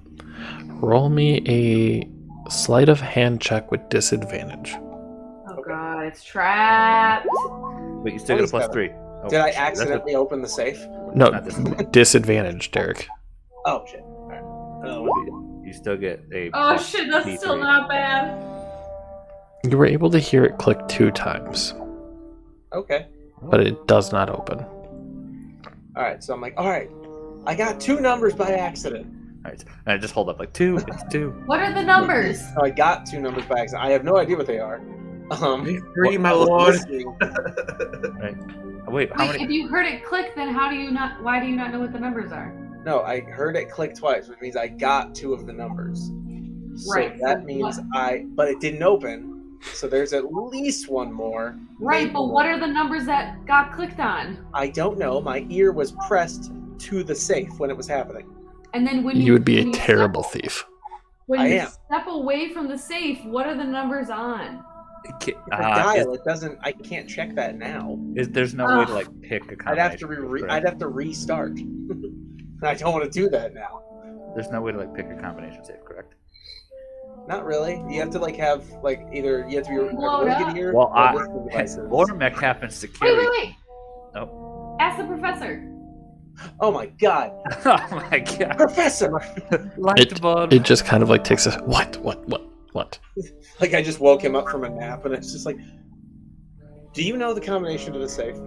Roll me a sleight of hand check with disadvantage. Oh god, it's trapped. Wait, you still get a plus 3. Oh, Did I shit, that's a- accidentally open the safe? No, Not disadvantage. disadvantage, Derek. Oh, shit. Alright. Another one. You still get a Oh plus shit, that's still D3. not bad. You were able to hear it click 2 times, Okay. but it does not open. Alright, so I'm like, alright. I got 2 numbers by accident. Alright, and I just hold up like 2, it's 2. What are the numbers? So I got 2 numbers by accident. I have no idea what they are. Three, my I was lord. listening. Right. Wait, how Wait, many? if you heard it click, then why do you not know what the numbers are? No, I heard it click twice, which means I got 2 of the numbers. So Right, that so means what- but it didn't open. So there's at least 1 more. Right, maybe but more. what are the numbers that got clicked on? I don't know. My ear was pressed to the safe when it was happening. And then when You would be when a you terrible thief. When I you am. step away from the safe, what are the numbers on? The dial, it doesn't. I can't check that now. There's no way to like pick a I'd have combination. to correct? I'd have to restart. I don't want to do that now. There's no way to like pick a combination safe, correct? Not really. You have to like have like either you have to be a Blow it up. brigadier Well, or listening devices. Ormec happens to carry. Wait. Oh. Ask the professor. Oh my god, Oh my god! Professor! Light bulb. It just kind of like takes a what? Like I just woke him up from a nap, and it's just like, do you know the combination to the safe?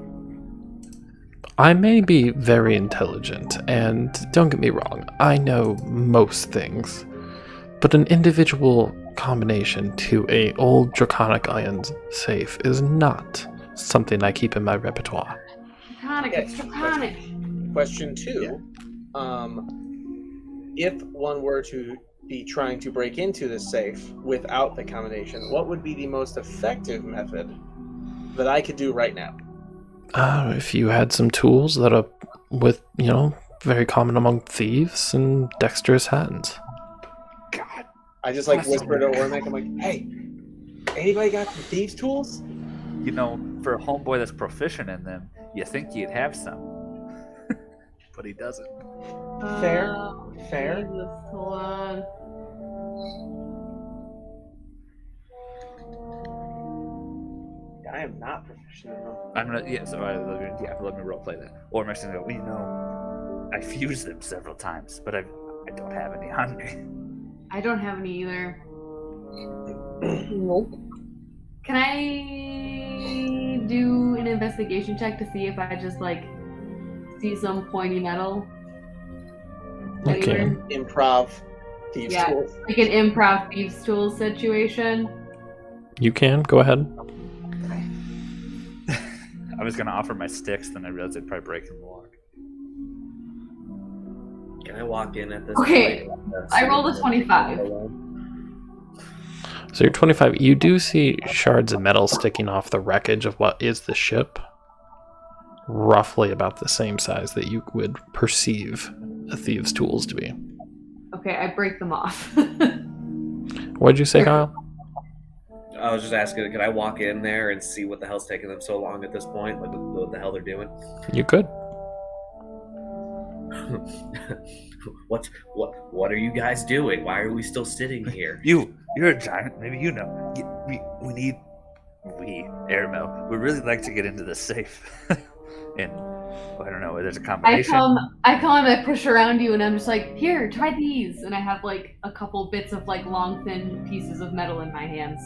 I may be very intelligent, and don't get me wrong, I know most things. But an individual combination to a old Draconic Iron safe is not something I keep in my repertoire. Draconic, it's draconic. Question 2. If one were to be trying to break into the safe without the combination, what would be the most effective method that I could do right now? If you had some tools that are very common among thieves and dexterous hands. God. I just like whisper to Ormec, I'm like, hey, anybody got some thieves' tools? You know, for a homeboy that's proficient in them, you think he'd have some. But he doesn't. Fair. Jesus, hold on. I am not proficient in them. I'm gonna let me roleplay that. Or I'm gonna go, well, you know, I fused them several times, but I don't have any on me. I don't have any either. Nope. Can I do an investigation check to see if I just like see some pointy metal? Okay. Anywhere? Improv thieves' Yeah. tools. Like an improv thieves tools situation. You can, go ahead. I was gonna offer my sticks, then I realized I'd probably break the lock. Can I walk in at this Okay, point? I rolled a 25. So you're 25. You do see shards of metal sticking off the wreckage of what is the ship. Roughly about the same size that you would perceive a thieves' tools to be. Okay, I break them off. What'd you say, Kyle? I was just asking, could I walk in there and see what the hell's taking them so long at this point? Like, what the hell they're doing? You could. What are you guys doing? Why are we still sitting here? You're a giant. Maybe you know. We Aramil would really like to get into the safe. And I don't know. There's a I combination. come and I push around you and I'm just like, here, try these. And I have like a couple bits of like long, thin pieces of metal in my hands.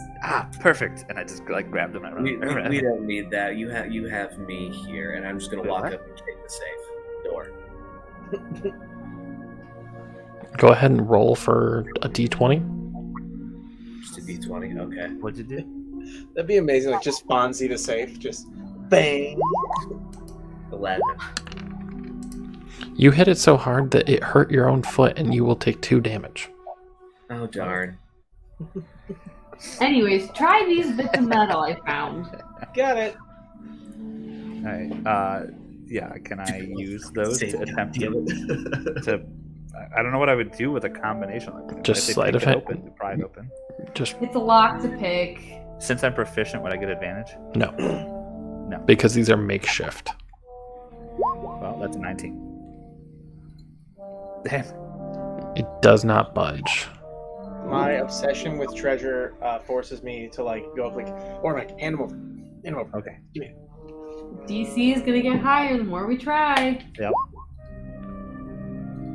Perfect. And I just like grabbed them. We don't need that. You have me here, and I'm just gonna walk up and kick the safe door. Go ahead and roll for a d20. Just a D20. Okay. What'd you do? That'd be amazing. Like just Fonzie the safe, just bang. 11. You hit it so hard that it hurt your own foot and you will take 2 damage. Oh darn. Anyways, try these bits of metal I found. Got it. All right. Yeah. Can I use those to attempt to? I don't know what I would do with a combination like that. Just If they sleight pick of it hand. open, pry it open. Just It's a lock to pick. Since I'm proficient, would I get advantage? no, No. because these are makeshift. Well, that's a 19. Damn. It does not budge. My obsession with treasure forces me to like go up like Ormec, hand him over. Hand him over. Okay. Give me it. DC is gonna get higher the more we try. Yep.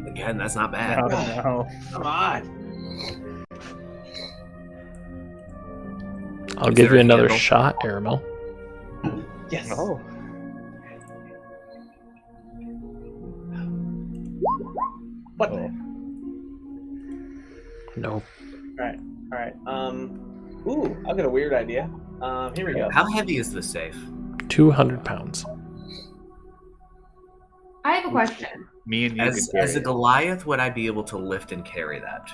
Again, that's not bad. Oh, no. Come on. I'll Is give there you a another candle? shot, Aramil. Yes. Oh. What? Oh. No. All right. Ooh, I've got a weird idea. Here we go. How heavy is the safe? 200 pounds. I have a question. Me and you As could carry a it. Goliath, would I be able to lift and carry that?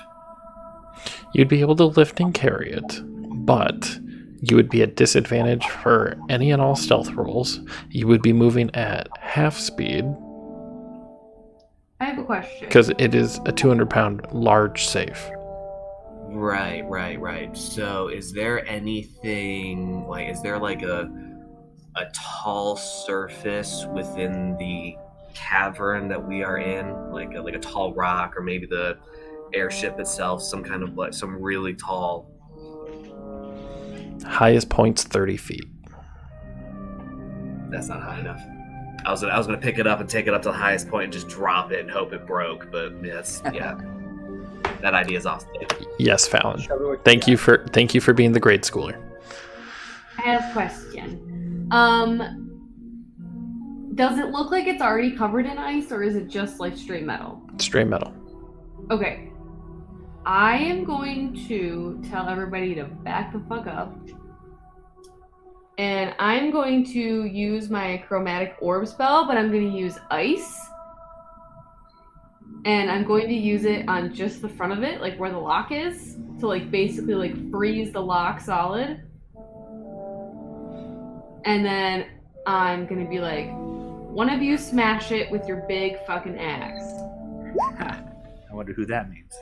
You'd be able to lift and carry it, but you would be at disadvantage for any and all stealth rolls. You would be moving at half speed I have a question. because it is a 200-pound large safe. Right. So, is there anything like? Is there like a tall surface within the cavern that we are in, like a tall rock, or maybe the airship itself, some kind of like some really tall? Highest point's 30 feet. That's not high enough. I was gonna pick it up and take it up to the highest point and just drop it and hope it broke, but yeah. That idea is off. Yes, Fallon. Show me what Thank you got. for being the grade schooler. I have a question. Does it look like it's already covered in ice, or is it just like straight metal? Straight metal. Okay. I am going to tell everybody to back the fuck up. And I'm going to use my chromatic orb spell, but I'm going to use ice. And I'm going to use it on just the front of it, like where the lock is, to like basically like freeze the lock solid. And then I'm going to be like, one of you smash it with your big fucking axe. I wonder who that means.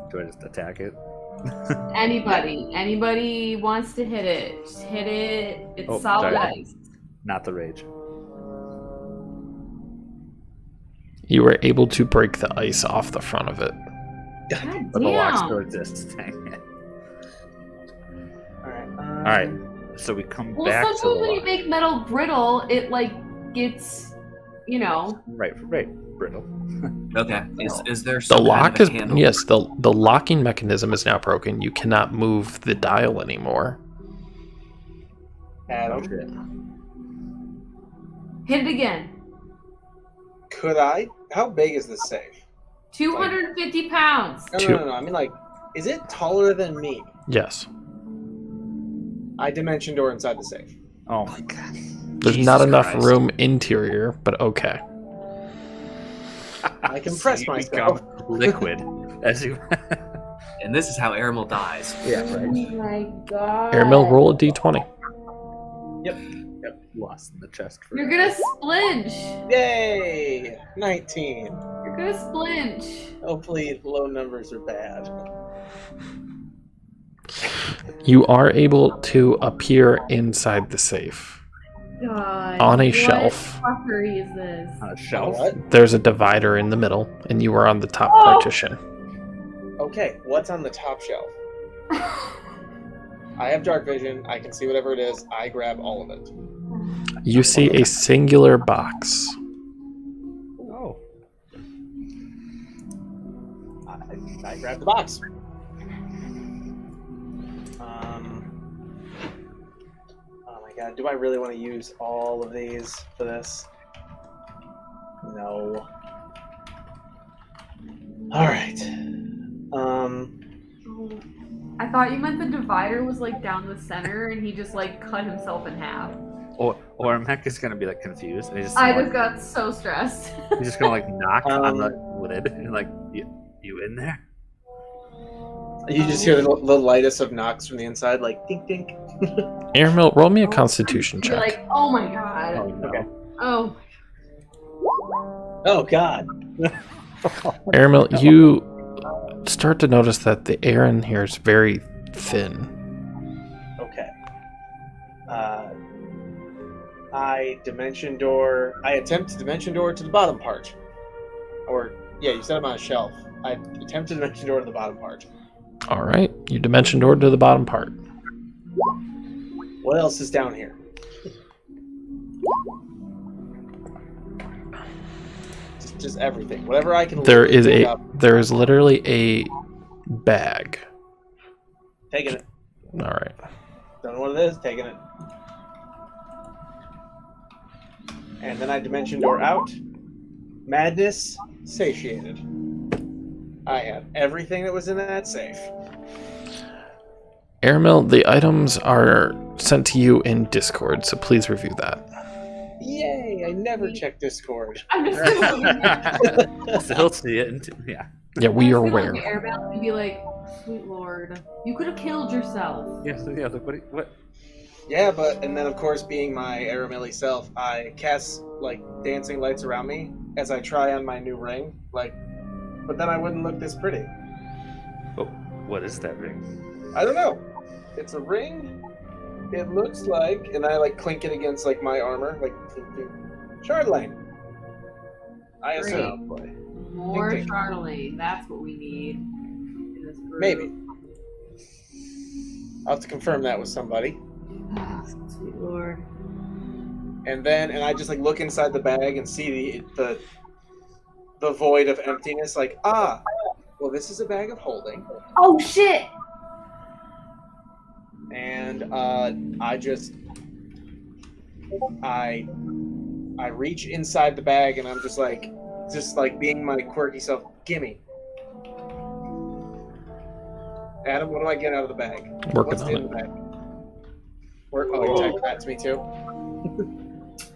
Do I just attack it? Anybody wants to hit it, just hit it. It's solid sorry. ice. Not the rage. You were able to break the ice off the front of it. God But the lock damn. still exists. Dang it. All All right. So we come Well, back to the sometimes when you lock. make metal brittle, it like gets, you know. Right. Brittle. Okay. Is there The some lock kind of is a handle? yes, the locking mechanism is now broken. You cannot move the dial anymore. Adam, Hit it again. could I? How big is this safe? 250 pounds. No. I mean, like, is it taller than me? Yes. I dimension door inside the safe. Oh my god. There's Jesus not enough Christ. room interior, but okay. I compress So you myself. become liquid as you. And this is how Aramil dies. Yeah. Oh Right. my god. Aramil, roll a d20. Yep. Lost in the chest. You're gonna splinch. Yay! 19. You're gonna splinch. Hopefully, low numbers are bad. You are able to appear inside the safe. God. On a what shelf. fuckery is this? On a shelf. What? There's a divider in the middle, and you are on the top Oh! partition. Okay, what's on the top shelf? I have dark vision. I can see whatever it is. I grab all of it. You see a singular box. Oh. I grab the box. Oh my god, do I really want to use all of these for this? No. Alright. I thought you meant the divider was like down the center and he just like cut himself in half. Or Mech is gonna be like confused and he's just I gonna, just got so stressed. he's just gonna like knock on the lid and like you in there? You just hear the lightest of knocks from the inside, like dink dink. Aramil, roll me a constitution You're check. like, oh my god. Oh no. Okay. Oh. Oh god. Aramil, you start to notice that the air in here is very thin. Okay. I attempt to dimension door to the bottom part. Or, yeah, you said I'm on a shelf. I attempt to dimension door to the bottom part. All right, you dimension door to the bottom part. What else is down here? Just everything. Whatever I can There is pick up. there is literally a bag. Taking it. All right. Don't know what it is. Taking it. And then I dimension door out. Madness satiated. I have everything that was in that safe. Aramil, the items are sent to you in Discord, so please review that. Yay! I never check Discord. I'm just gonna look at Still see it. Yeah. Yeah, we are aware. Airbell and be like, sweet lord, you could have killed yourself. Yeah. So yeah. Like, what? Yeah, and then of course, being my Aramil self, I cast like dancing lights around me as I try on my new ring. But then I wouldn't look this pretty. Oh, what is that ring? I don't know. It's a ring. It looks like, and I like clink it against like my armor, like clink, clink. Charlene. I assume. Great. More Ding, ding. Charlene. That's what we need. In this group. Maybe. I'll have to confirm that with somebody. Sweet Lord. And I just like look inside the bag and see the void of emptiness. Like, well, this is a bag of holding. Oh shit! And I reach inside the bag and I'm just like being my quirky self. Gimme. Adam, what do I get out of the bag? Working What's on in the it. bag? You typed that to me too?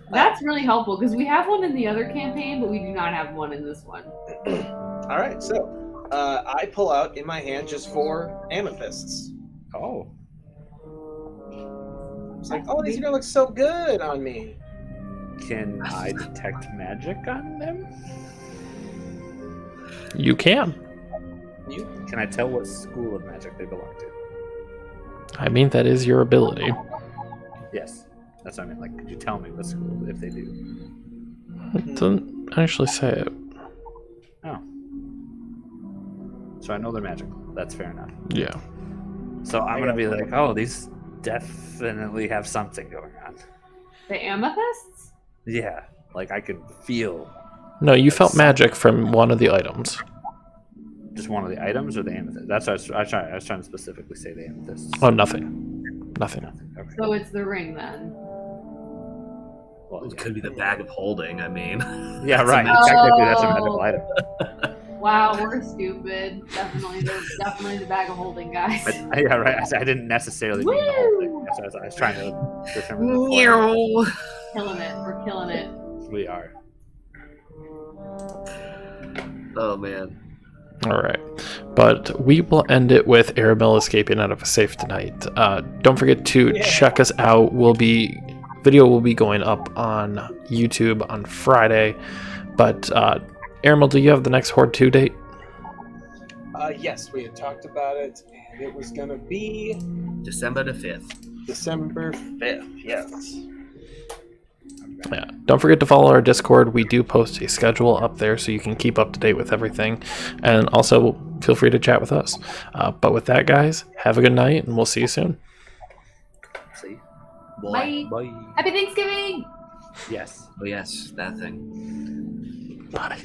That's really helpful because we have one in the other campaign, but we do not have one in this one. All right, so I pull out in my hand just 4 amethysts. Oh. It's like, oh, these are gonna look so good on me. Can I detect magic on them? You can. Can I tell what school of magic they belong to? I mean, that is your ability. Yes. That's what I mean. Like, could you tell me what school if they do? It doesn't actually say it. Oh. So I know they're magical. That's fair enough. Yeah. So I'm gonna be like, oh, these definitely have something going on. The amethysts? Yeah. Like I could feel No, you felt magic from one of the items. just one of the items or the amethyst. That's what I was trying to specifically say the amethyst. Oh, nothing. Nothing. Okay. So it's the ring then. Well, It could be the bag of holding. I mean, yeah, right. Oh. Technically, that's a magical item. Wow, we're stupid. Definitely the bag of holding, guys. Yeah, right. I didn't necessarily mean the whole thing. That's what I was trying to determine. The point. Killing it. We're killing it. We are. oh man. All right. But we will end it with Aramil escaping out of a safe tonight. Don't forget to check us out. Video will be going up on YouTube on Friday. But Aramil, do you have the next Horde 2 date? Yes, we had talked about it, and it was gonna be December the 5th. December 5th. Yes. Yeah. Don't forget to follow our Discord. We do post a schedule up there so you can keep up to date with everything. And also, feel free to chat with us. But with that, guys, have a good night, and we'll see you soon. See? Bye. Bye. Happy Thanksgiving! Yes. Oh yes, that thing. Bye.